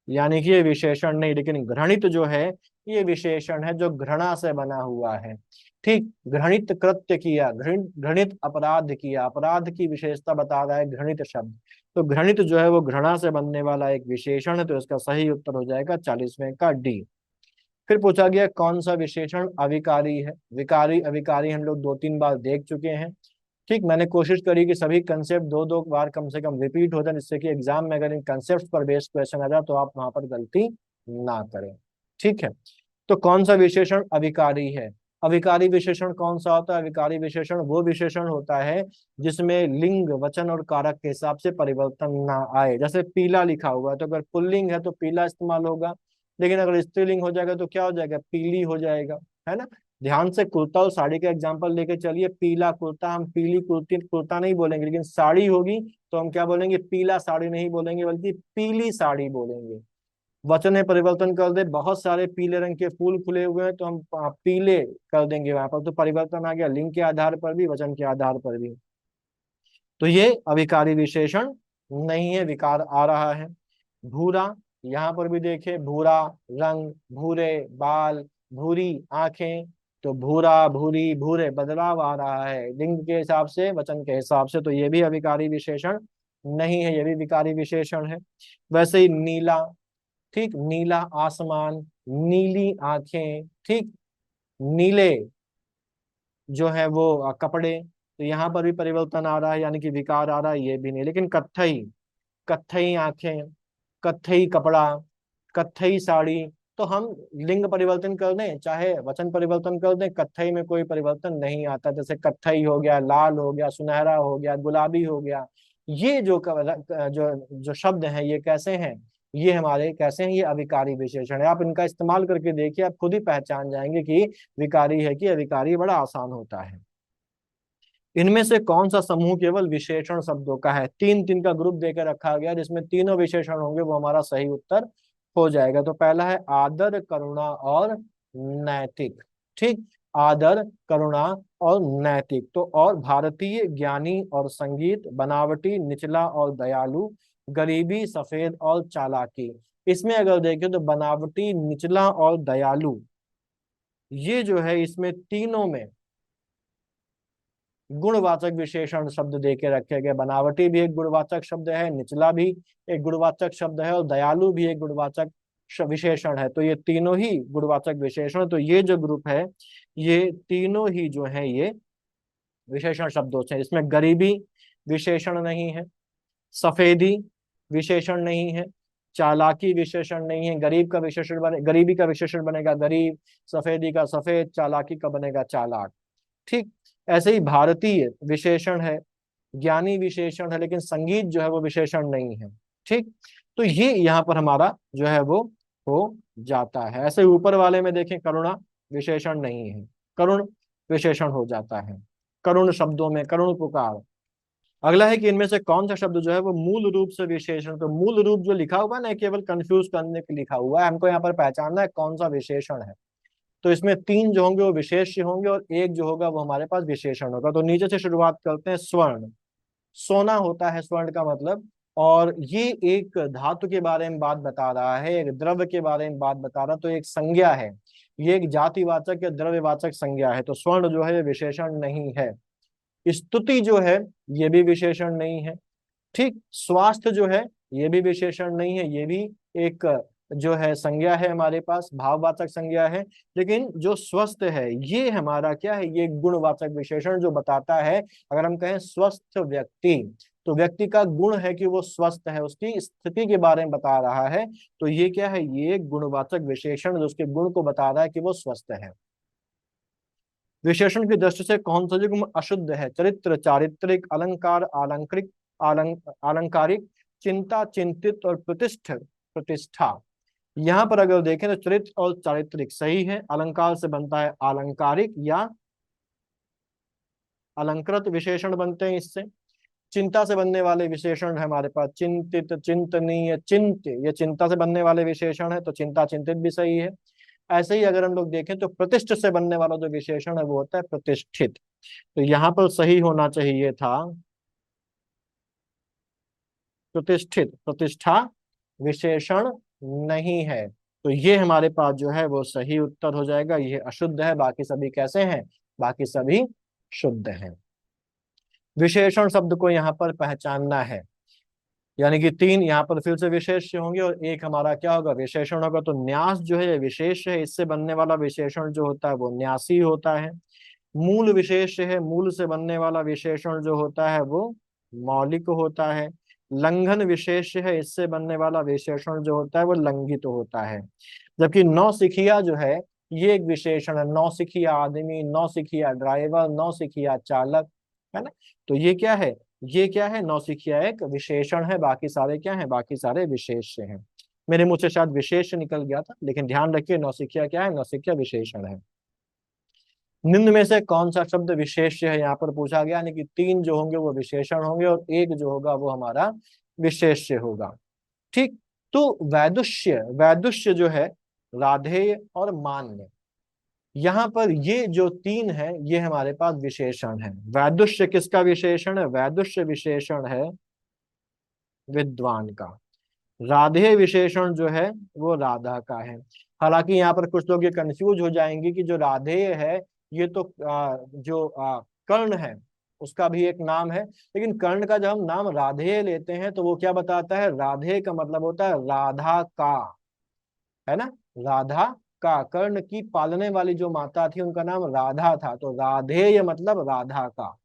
यानी कि ये विशेषण नहीं। लेकिन घृणित जो है ये विशेषण है जो घृणा से बना हुआ है। ठीक। घृणित कृत्य किया, घृणित अपराध किया, अपराध की विशेषता बता रहा है घृणित शब्द। तो घृणित जो है वो घृणा से बनने वाला एक विशेषण है। तो इसका सही उत्तर हो जाएगा 40वें का डी। फिर पूछा गया कौन सा विशेषण अविकारी है? विकारी अविकारी हम लोग दो तीन बार देख चुके हैं। ठीक। मैंने कोशिश करी कि सभी कंसेप्ट दो दो बार कम से कम रिपीट हो जाए, जिससे कि एग्जाम में अगर इन कंसेप्ट पर बेस्ड क्वेश्चन आ जाए तो आप वहां पर गलती ना करें। ठीक है। तो कौन सा विशेषण अविकारी है? अविकारी विशेषण कौन सा होता है? अविकारी विशेषण वो विशेषण होता है जिसमें लिंग वचन और कारक के हिसाब से परिवर्तन ना आए। जैसे पीला लिखा हुआ है तो अगर पुल्लिंग है तो पीला इस्तेमाल होगा, लेकिन अगर स्त्रीलिंग हो जाएगा तो क्या हो जाएगा? पीली हो जाएगा, है ना। ध्यान से कुर्ता और साड़ी का एग्जांपल लेके चलिए। पीला कुर्ता हम पीली कुर्ती कुर्ता नहीं बोलेंगे, लेकिन साड़ी होगी तो हम क्या बोलेंगे? पीला साड़ी नहीं बोलेंगे बल्कि पीली साड़ी बोलेंगे। वचन में परिवर्तन कर दे, बहुत सारे पीले रंग के फूल खुले हुए हैं तो हम पीले कर देंगे वहां पर। तो परिवर्तन आ गया लिंग के आधार पर भी, वचन के आधार पर भी। तो ये अविकारी विशेषण नहीं है, विकार आ रहा है। भूरा, यहाँ पर भी देखे भूरा रंग, भूरे बाल, भूरी आंखें, तो भूरा, भूरी, भूरे, बदलाव आ रहा है लिंग के हिसाब से, वचन के हिसाब से, तो ये भी अविकारी विशेषण नहीं है, ये भी विकारी विशेषण है। वैसे ही नीला, ठीक, नीला आसमान, नीली आंखें, ठीक, नीले जो है वो कपड़े, तो यहाँ पर भी परिवर्तन आ रहा है, यानी कि विकार आ रहा है, ये भी नहीं। लेकिन कत्थई, कत्थई आंखें, कत्थई कपड़ा, कत्थई साड़ी, तो हम लिंग परिवर्तन कर दें चाहे वचन परिवर्तन कर दें, कत्थई में कोई परिवर्तन नहीं आता। जैसे कत्थई हो गया, लाल हो गया, सुनहरा हो गया, गुलाबी हो गया, ये जो शब्द हैं ये कैसे हैं, ये हमारे कैसे हैं, ये अविकारी विशेषण है। आप इनका इस्तेमाल करके देखिए, आप खुद ही पहचान जाएंगे कि विकारी है कि अविकारी, बड़ा आसान होता है। इनमें से कौन सा समूह केवल विशेषण शब्दों का है? तीन तीन का ग्रुप देकर रखा गया, जिसमें तीनों विशेषण होंगे, वो हमारा सही उत्तर हो जाएगा। तो पहला है आदर, करुणा और नैतिक, ठीक, आदर, करुणा और नैतिक। तो और भारतीय, ज्ञानी और संगीत, बनावटी, निचला और दयालु, गरीबी, सफेद और चालाकी। इसमें अगर देखें तो बनावटी, निचला और दयालु, ये जो है इसमें तीनों में गुणवाचक विशेषण शब्द देके रखे गए। बनावटी भी एक गुणवाचक शब्द है, निचला भी एक गुणवाचक शब्द है, और दयालु भी एक गुणवाचक विशेषण है। तो ये तीनों ही गुणवाचक विशेषण, तो ये जो ग्रुप है ये तीनों ही जो है ये विशेषण शब्दों से। इसमें गरीबी विशेषण नहीं है, सफेदी विशेषण नहीं है, चालाकी विशेषण नहीं है। गरीब का विशेषण बने, गरीबी का विशेषण बनेगा गरीब, सफेदी का सफेद, चालाकी का बनेगा चालाक, ठीक। ऐसे ही भारतीय विशेषण है, ज्ञानी विशेषण है, लेकिन संगीत जो है वो विशेषण नहीं है, ठीक। तो ये यहाँ पर हमारा जो है वो हो जाता है। ऐसे ऊपर वाले में देखें, करुणा विशेषण नहीं है, करुण विशेषण हो जाता है। करुण शब्दों में करुण पुकार। अगला है कि इनमें से कौन सा शब्द जो है वो मूल रूप से विशेषण, तो मूल रूप जो लिखा हुआ है ना, केवल कंफ्यूज करने के लिखा हुआ है, हमको यहाँ पर पहचानना है कौन सा विशेषण है। तो इसमें तीन जो होंगे वो विशेष्य होंगे, और एक जो होगा वो हमारे पास विशेषण होगा। तो नीचे से शुरुआत करते हैं। स्वर्ण, सोना होता है स्वर्ण का मतलब, और ये एक धातु के बारे में बात बता रहा है, एक द्रव्य के बारे में बात बता रहा, तो एक संज्ञा है, ये एक जातिवाचक या द्रव्यवाचक संज्ञा है। तो स्वर्ण जो है ये विशेषण नहीं है। स्तुति जो है ये भी विशेषण नहीं है, ठीक। स्वास्थ्य जो है ये भी विशेषण नहीं है, ये भी एक जो है संज्ञा है, हमारे पास भाववाचक संज्ञा है। लेकिन जो स्वस्थ है ये हमारा क्या है, ये गुणवाचक विशेषण जो बताता है। अगर हम कहें स्वस्थ व्यक्ति, तो व्यक्ति का गुण है कि वो स्वस्थ है, उसकी स्थिति के बारे में बता रहा है। तो ये क्या है, ये एक गुणवाचक विशेषण जो उसके गुण को बता रहा है कि वो स्वस्थ है। विशेषण की दृष्टि से कौन सा युग्म अशुद्ध है? चरित्र, चारित्रिक, अलंकार, आलंकारिक, चिंता, चिंतित और प्रतिष्ठ, प्रतिष्ठा। यहाँ पर अगर देखें तो चरित्र और चारित्रिक सही है, अलंकार से बनता है आलंकारिक या अलंकृत विशेषण बनते हैं इससे। चिंता से बनने वाले विशेषण है हमारे पास चिंतित, चिंतनीय, चिंत्य, ये चिंता से बनने वाले विशेषण है, तो चिंता, चिंतित भी सही है। ऐसे ही अगर हम लोग देखें तो प्रतिष्ठ से बनने वाला जो विशेषण है वो होता है प्रतिष्ठित। तो यहाँ पर सही होना चाहिए था प्रतिष्ठित, प्रतिष्ठा विशेषण नहीं है। तो ये हमारे पास जो है वो सही उत्तर हो जाएगा, ये अशुद्ध है, बाकी सभी कैसे हैं, बाकी सभी शुद्ध हैं। विशेषण शब्द को यहाँ पर पहचानना है, यानी कि तीन यहाँ पर फिर से विशेष होंगे और एक हमारा क्या होगा, विशेषण होगा। तो न्यास जो है विशेष है, इससे बनने वाला विशेषण जो होता है वो न्यासी होता है। मूल विशेष है, मूल से बनने वाला विशेषण जो होता है वो मौलिक होता है। लंघन विशेष है, इससे बनने वाला विशेषण जो होता है वो लंघित होता है। जबकि नौसिखिया जो है ये एक विशेषण है, नौसिखिया आदमी, नौसिखिया ड्राइवर, नौसिखिया चालक, है ना। तो ये क्या है, ये क्या है, नौसिखिया एक विशेषण है, बाकी सारे क्या है, बाकी सारे विशेष्य हैं। मेरे मुंह से शायद विशेष निकल गया था, लेकिन ध्यान रखिए नौसिखिया क्या है, नौसिखिया विशेषण है। निम्न में से कौन सा शब्द विशेष्य है, यहाँ पर पूछा गया, यानी कि तीन जो होंगे वो विशेषण होंगे और एक जो होगा वो हमारा विशेष्य होगा, ठीक। तो वैदुष्य, वैदुष्य जो है राधेय और मान्य, यहाँ पर ये जो तीन है ये हमारे पास विशेषण है। वैदुष्य किसका विशेषण है, वैदुष्य विशेषण है विद्वान का। राधे विशेषण जो है वो राधा का है। हालांकि यहाँ पर कुछ लोग ये कंफ्यूज हो जाएंगे कि जो राधेय है ये तो कर्ण है, उसका भी एक नाम है। लेकिन कर्ण का जब हम नाम राधेय लेते हैं तो वो क्या बताता है, राधे का मतलब होता है राधा का, है ना, राधा का। कर्ण की पालने वाली जो माता थी उनका नाम राधा था, तो राधेय मतलब राधा का।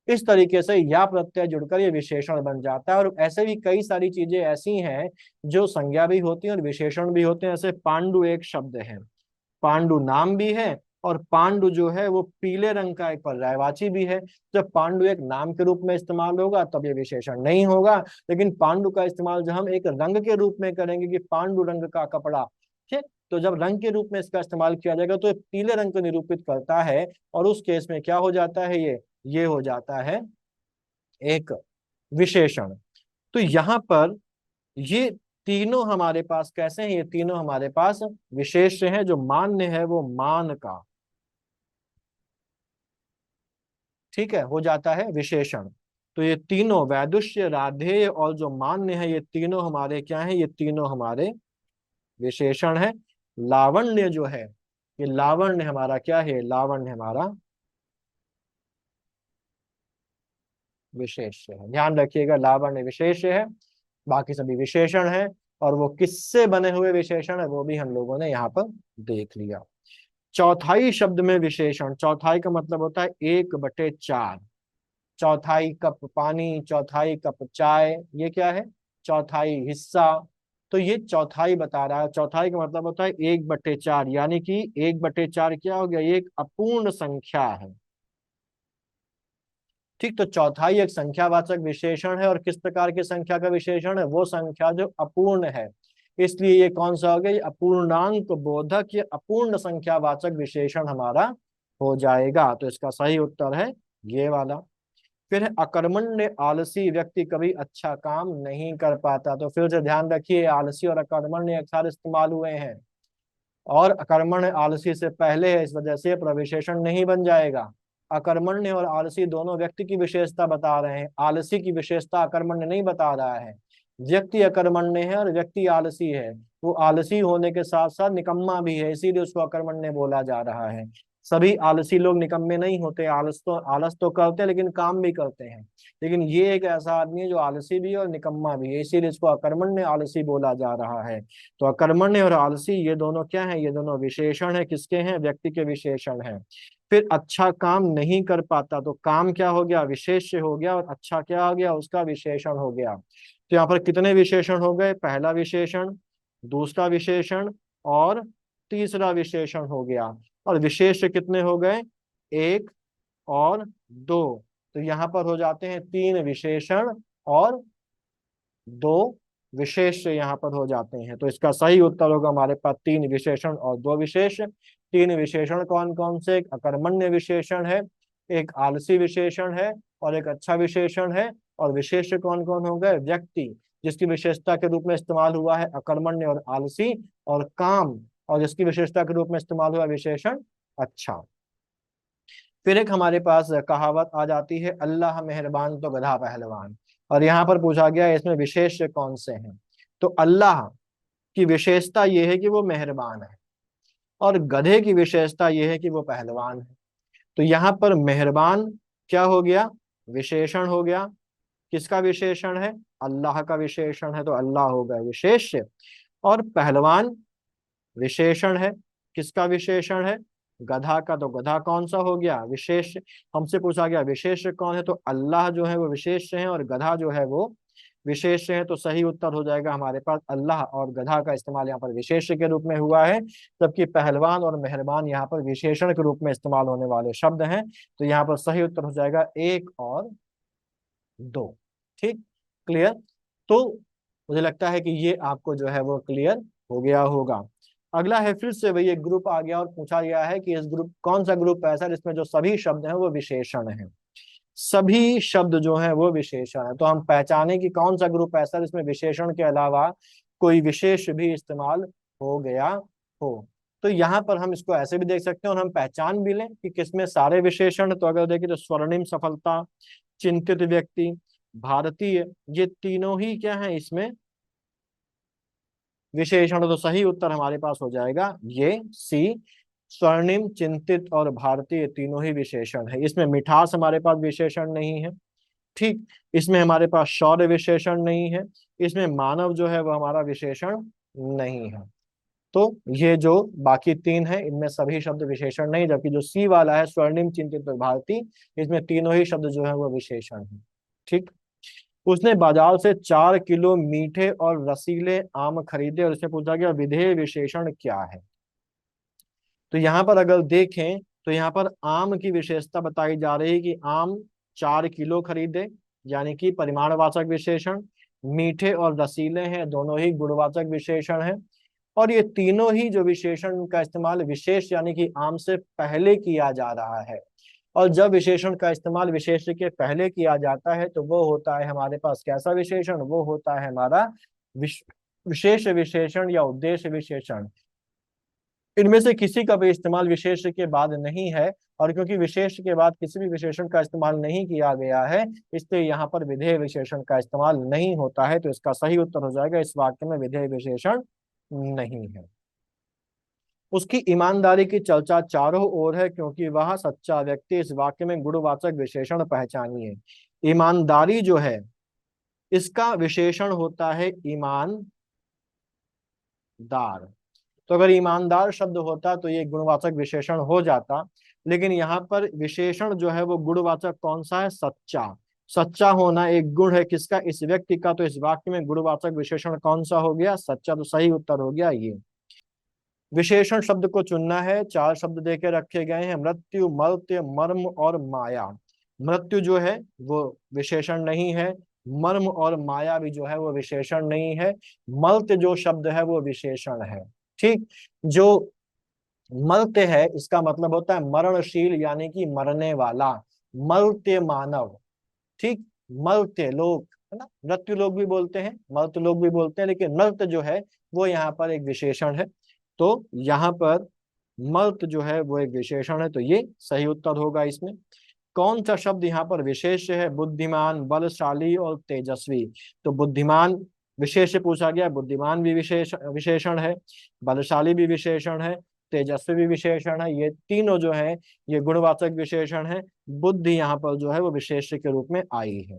इस तरीके से या प्रत्यय जुड़कर ये विशेषण बन जाता है। और ऐसे भी कई सारी चीजें ऐसी हैं जो संज्ञा भी होती हैं और विशेषण भी होते हैं। ऐसे पांडु एक शब्द है, पांडु नाम भी है, और पांडु जो है वो पीले रंग का एक पर्यायवाची भी है। जब पांडु एक नाम के रूप में इस्तेमाल होगा तब ये विशेषण नहीं होगा। लेकिन पांडु का इस्तेमाल जब हम एक रंग के रूप में करेंगे कि पांडु रंग का कपड़ा, ठीक, तो जब रंग के रूप में इसका इस्तेमाल किया जाएगा तो ये पीले रंग को निरूपित करता है। और उस केस में क्या हो जाता है, ये हो जाता है एक विशेषण। तो यहाँ पर ये तीनों हमारे पास कैसे हैं, ये तीनों हमारे पास विशेष हैं। जो मान्य है वो मान का, ठीक है, हो जाता है विशेषण। तो ये तीनों वैदुष्य, राधेय और जो मान्य है, ये तीनों हमारे क्या हैं, ये तीनों हमारे विशेषण है। लावण्य जो है, ये लावण्य हमारा क्या है, लावण्य हमारा विशेष है। ध्यान रखिएगा, लावण्य विशेष है, बाकी सभी विशेषण है। और वो किससे बने हुए विशेषण है वो भी हम लोगों ने यहाँ पर देख लिया। चौथाई शब्द में विशेषण, चौथाई का मतलब होता है 1/4। चौथाई कप पानी, चौथाई कप चाय, ये क्या है, चौथाई हिस्सा। तो ये चौथाई बता रहा है। चौथाई का मतलब होता है 1/4, यानी कि 1/4 क्या हो गया, ये एक अपूर्ण संख्या है। ठीक, तो चौथाई एक संख्यावाचक विशेषण है। और किस प्रकार की संख्या का विशेषण है, वो संख्या जो अपूर्ण है। इसलिए ये कौन सा हो गया, ये अपूर्णांक बोधक, ये अपूर्ण संख्यावाचक विशेषण हमारा हो जाएगा। तो इसका सही उत्तर है ये वाला। फिर है अकर्मण्य आलसी व्यक्ति कभी अच्छा काम नहीं कर पाता। तो फिर से ध्यान रखिए, आलसी और अकर्मण्य एक साथ इस्तेमाल हुए हैं, और अकर्मण्य आलसी से पहले है, इस वजह से प्रविशेषण नहीं बन जाएगा। अकर्मण्य और आलसी दोनों व्यक्ति की विशेषता बता रहे हैं, आलसी की विशेषता अकर्मण्य नहीं बता रहा है। व्यक्ति अकर्मण्य है और व्यक्ति आलसी है। वो आलसी होने के साथ साथ निकम्मा भी है, इसीलिए उसको अकर्मण्य बोला जा रहा है। सभी आलसी लोग निकम्मे नहीं होते, आलस तो करते हैं लेकिन काम भी करते हैं। लेकिन ये एक ऐसा आदमी है जो आलसी भी है और निकम्मा भी है, इसीलिए इसको अकर्मण्य आलसी बोला जा रहा है। तो अकर्मण्य और आलसी ये दोनों क्या है, ये दोनों विशेषण है, किसके हैं, व्यक्ति के विशेषण हैं। फिर अच्छा काम नहीं कर पाता, तो काम क्या हो गया, विशेष्य हो गया, और अच्छा क्या हो गया, उसका विशेषण हो गया। तो यहाँ पर कितने विशेषण हो गए, पहला विशेषण, दूसरा विशेषण और तीसरा विशेषण हो गया। और विशेष कितने हो गए, एक और दो। तो यहाँ पर हो जाते हैं 3 विशेषण और 2 विशेष यहाँ पर हो जाते हैं। तो इसका सही उत्तर होगा हमारे पास 3 विशेषण और 2 विशेष। 3 विशेषण कौन कौन से, एक अकर्मण्य विशेषण है, एक आलसी विशेषण है, और एक अच्छा विशेषण है। और विशेष कौन कौन हो गए, व्यक्ति जिसकी विशेषता के रूप में इस्तेमाल हुआ है अकर्मण्य और आलसी, और काम, और जिसकी विशेषता के रूप में इस्तेमाल हुआ विशेषण अच्छा। फिर एक हमारे पास कहावत आ जाती है, अल्लाह मेहरबान तो गधा पहलवान। और यहाँ पर पूछा गया है इसमें विशेष कौन से हैं। तो अल्लाह की विशेषता ये है कि वो मेहरबान है, और गधे की विशेषता ये है कि वो पहलवान है। तो यहाँ पर मेहरबान क्या हो गया, विशेषण हो गया। किसका विशेषण है, अल्लाह का विशेषण है, तो अल्लाह हो गया विशेष। और पहलवान विशेषण है, किसका विशेषण है, गधा का, तो गधा कौन सा हो गया, विशेष। हमसे पूछा गया विशेष कौन है, तो अल्लाह जो है वो विशेष है और गधा जो है वो विशेष है। तो सही उत्तर हो जाएगा हमारे पास अल्लाह, और गधा का इस्तेमाल यहाँ पर विशेष के रूप में हुआ है, जबकि पहलवान और मेहरबान यहाँ पर विशेषण के रूप में इस्तेमाल होने वाले शब्द हैं। तो यहाँ पर सही उत्तर हो जाएगा 1 और 2। ठीक, क्लियर। तो मुझे लगता है कि ये आपको जो है वो क्लियर हो गया होगा। अगला है, फिर से वही एक ग्रुप आ गया और पूछा गया है कि इस ग्रुप, कौन सा ग्रुप ऐसा है जिसमें जो सभी शब्द हैं वो विशेषण हैं। सभी शब्द जो हैं वो विशेषण है। तो हम पहचाने कि कौन सा ग्रुप ऐसा है जिसमें विशेषण के अलावा कोई विशेष भी इस्तेमाल हो गया हो। तो यहाँ पर हम इसको ऐसे भी देख सकते हैं और हम पहचान भी लें कि किसमें सारे विशेषण। तो अगर देखें तो स्वर्णिम सफलता, चिंतित व्यक्ति, भारतीय, ये तीनों ही क्या है इसमें विशेषण, तो सही उत्तर हमारे पास हो जाएगा ये सी, स्वर्णिम, चिंतित और भारतीय तीनों ही विशेषण है। इसमें मिठास हमारे पास विशेषण नहीं है, ठीक, इसमें हमारे पास शौर्य विशेषण नहीं है, इसमें मानव जो है वो हमारा विशेषण नहीं है। तो ये जो बाकी तीन है इनमें सभी शब्द विशेषण नहीं, जबकि जो सी वाला है स्वर्णिम, चिंतित और भारती, इसमें तीनों ही शब्द जो है वो विशेषण है। ठीक। उसने बाजार से 4 किलो मीठे और रसीले आम खरीदे और उससे पूछा गया विधेय विशेषण क्या है। तो यहाँ पर अगर देखें तो यहाँ पर आम की विशेषता बताई जा रही है कि आम 4 किलो खरीदे, यानी कि परिमाणवाचक विशेषण। मीठे और रसीले हैं, दोनों ही गुणवाचक विशेषण हैं। और ये तीनों ही जो विशेषण का इस्तेमाल विशेष यानी कि आम से पहले किया जा रहा है। और जब विशेषण का इस्तेमाल विशेष के पहले किया जाता है तो वो होता है हमारे पास कैसा विशेषण, वो होता है हमारा विशेष विशेषण या उद्देश्य विशेषण। इनमें से किसी का भी इस्तेमाल विशेष के बाद नहीं है, और क्योंकि विशेष के बाद किसी भी विशेषण का इस्तेमाल नहीं किया गया है, इसलिए यहाँ पर विधेय विशेषण का इस्तेमाल नहीं होता है। तो इसका सही उत्तर हो जाएगा इस वाक्य में विधेय विशेषण नहीं है। उसकी ईमानदारी की चर्चा चारों ओर है क्योंकि वह सच्चा व्यक्ति। इस वाक्य में गुणवाचक विशेषण पहचानिए। ईमानदारी जो है इसका विशेषण होता है ईमानदार। तो अगर ईमानदार शब्द होता तो ये गुणवाचक विशेषण हो जाता, लेकिन यहाँ पर विशेषण जो है वो गुणवाचक कौन सा है, सच्चा। सच्चा होना एक गुण है किसका, इस व्यक्ति का। तो इस वाक्य में गुणवाचक विशेषण कौन सा हो गया, सच्चा। तो सही उत्तर हो गया ये। विशेषण शब्द को चुनना है। 4 शब्द देके रखे गए हैं, मृत्यु, मर्त्य, मर्म और माया। मृत्यु जो है वो विशेषण नहीं है, मर्म और माया भी जो है वो विशेषण नहीं है। मर्त्य जो शब्द है वो विशेषण है। ठीक। जो मर्त्य है इसका मतलब होता है मरणशील यानी कि मरने वाला। मर्त्य मानव। ठीक। मर्त्य लोग है ना, मृत्यु लोग भी बोलते हैं, मर्त्य लोग भी बोलते हैं, लेकिन मर्त्य जो है वो यहाँ पर एक विशेषण है। तो यहाँ पर मर्त्य जो है वो एक विशेषण है, तो ये सही उत्तर होगा इसमें। कौन सा शब्द यहाँ पर विशेष है, बुद्धिमान, बलशाली और तेजस्वी। तो बुद्धिमान विशेष से पूछा गया, बुद्धिमान भी विशेषण है, बलशाली भी विशेषण है, तेजस्वी भी विशेषण है। ये तीनों जो है ये गुणवाचक विशेषण है। बुद्धि यहाँ पर जो है वो विशेष के रूप में आई है।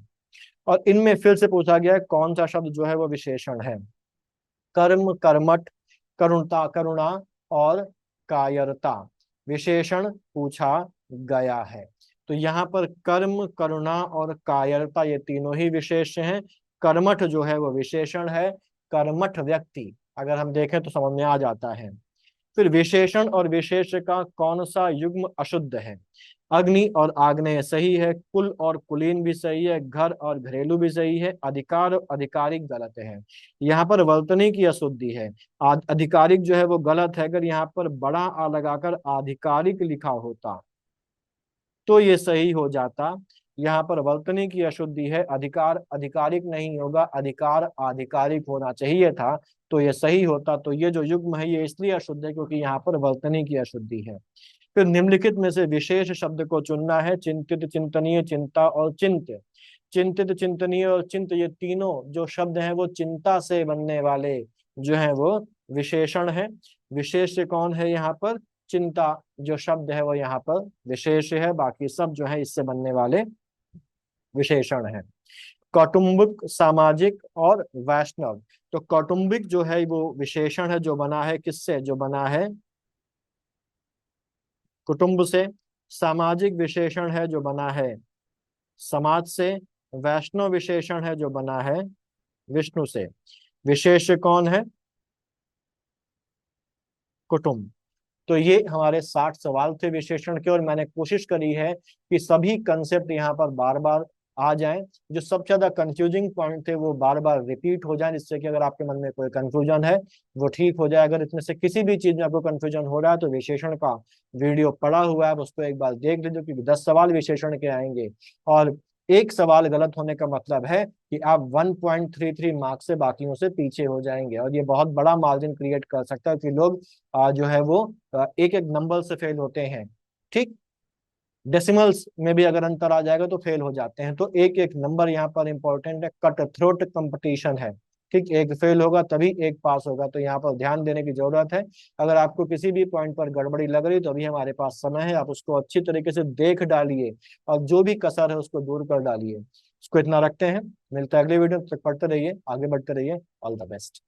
और इनमें फिर से पूछा गया है कौन सा शब्द जो है वो विशेषण है। कर्म, कर्मठ, करुणता, करुणा और कायरता विशेषण पूछा गया है। तो यहाँ पर कर्म, करुणा और कायरता ये तीनों ही विशेष हैं। कर्मठ जो है वो विशेषण है, कर्मठ व्यक्ति अगर हम देखें तो समझ में आ जाता है। फिर विशेषण और विशेष का कौन सा युग्म अशुद्ध है। अग्नि और आग्नेय सही है, कुल और कुलीन भी सही है, घर और घरेलू भी सही है, अधिकार और आधिकारिक गलत है। यहाँ पर वर्तनी की अशुद्धि है। आधिकारिक जो है वो गलत है। अगर यहाँ पर बड़ा आ लगाकर आधिकारिक लिखा होता तो ये सही हो जाता। यहाँ पर वर्तनी की अशुद्धि है, अधिकार आधिकारिक नहीं होगा, अधिकार आधिकारिक होना चाहिए था, तो ये सही होता। तो ये जो युग्म है ये इसलिए अशुद्ध है क्योंकि यहाँ पर वर्तनी की अशुद्धि है। फिर निम्नलिखित में से विशेष शब्द को चुनना है। चिंतित, चिंतनीय, चिंता और चिंत्य। चिंतित, चिंतनीय और चिंत ये तीनों जो शब्द हैं वो चिंता से बनने वाले जो है वो विशेषण है। विशेष कौन है यहाँ पर, चिंता जो शब्द है वो यहाँ पर विशेष है, बाकी सब जो है इससे बनने वाले विशेषण है। कौटुंबिक, सामाजिक और वैष्णव। तो कौटुंबिक जो है वो विशेषण है जो बना है किससे, जो बना है कुटुंब से। सामाजिक विशेषण है जो बना है समाज से। वैष्णव विशेषण है जो बना है विष्णु से। विशेष कौन है, कुटुंब। तो ये हमारे 60 सवाल थे विशेषण के, और मैंने कोशिश करी है कि सभी कंसेप्ट यहाँ पर बार बार आ जाएं। जो सबसे ज्यादा कंफ्यूजिंग पॉइंट थे वो बार बार रिपीट हो जाएं, जिससे कि अगर आपके मन में कोई कंफ्यूजन है वो ठीक हो जाए। अगर इसमें से किसी भी चीज में आपको कंफ्यूजन हो रहा है तो विशेषण का वीडियो पड़ा हुआ है, आप उसको एक बार देख लीजिए, क्योंकि 10 सवाल विशेषण के आएंगे और एक सवाल गलत होने का मतलब है कि आप 1.33 मार्क्स से बाकियों से पीछे हो जाएंगे, और ये बहुत बड़ा मार्जिन क्रिएट कर सकता है कि लोग जो है वो एक एक नंबर से फेल होते हैं। ठीक। डेसिमल्स में भी अगर अंतर आ जाएगा तो फेल हो जाते हैं। तो एक एक नंबर यहाँ पर इंपॉर्टेंट है। कट थ्रोट कंपटीशन है, ठीक, एक फेल होगा तभी एक पास होगा, तो यहाँ पर ध्यान देने की जरूरत है। अगर आपको किसी भी पॉइंट पर गड़बड़ी लग रही तो अभी हमारे पास समय है, आप उसको अच्छी तरीके से देख डालिए और जो भी कसर है उसको दूर कर डालिए। इसको इतना रखते हैं, मिलता है अगली वीडियो, तब तक पढ़ते रहिए, आगे बढ़ते रहिए। All the best.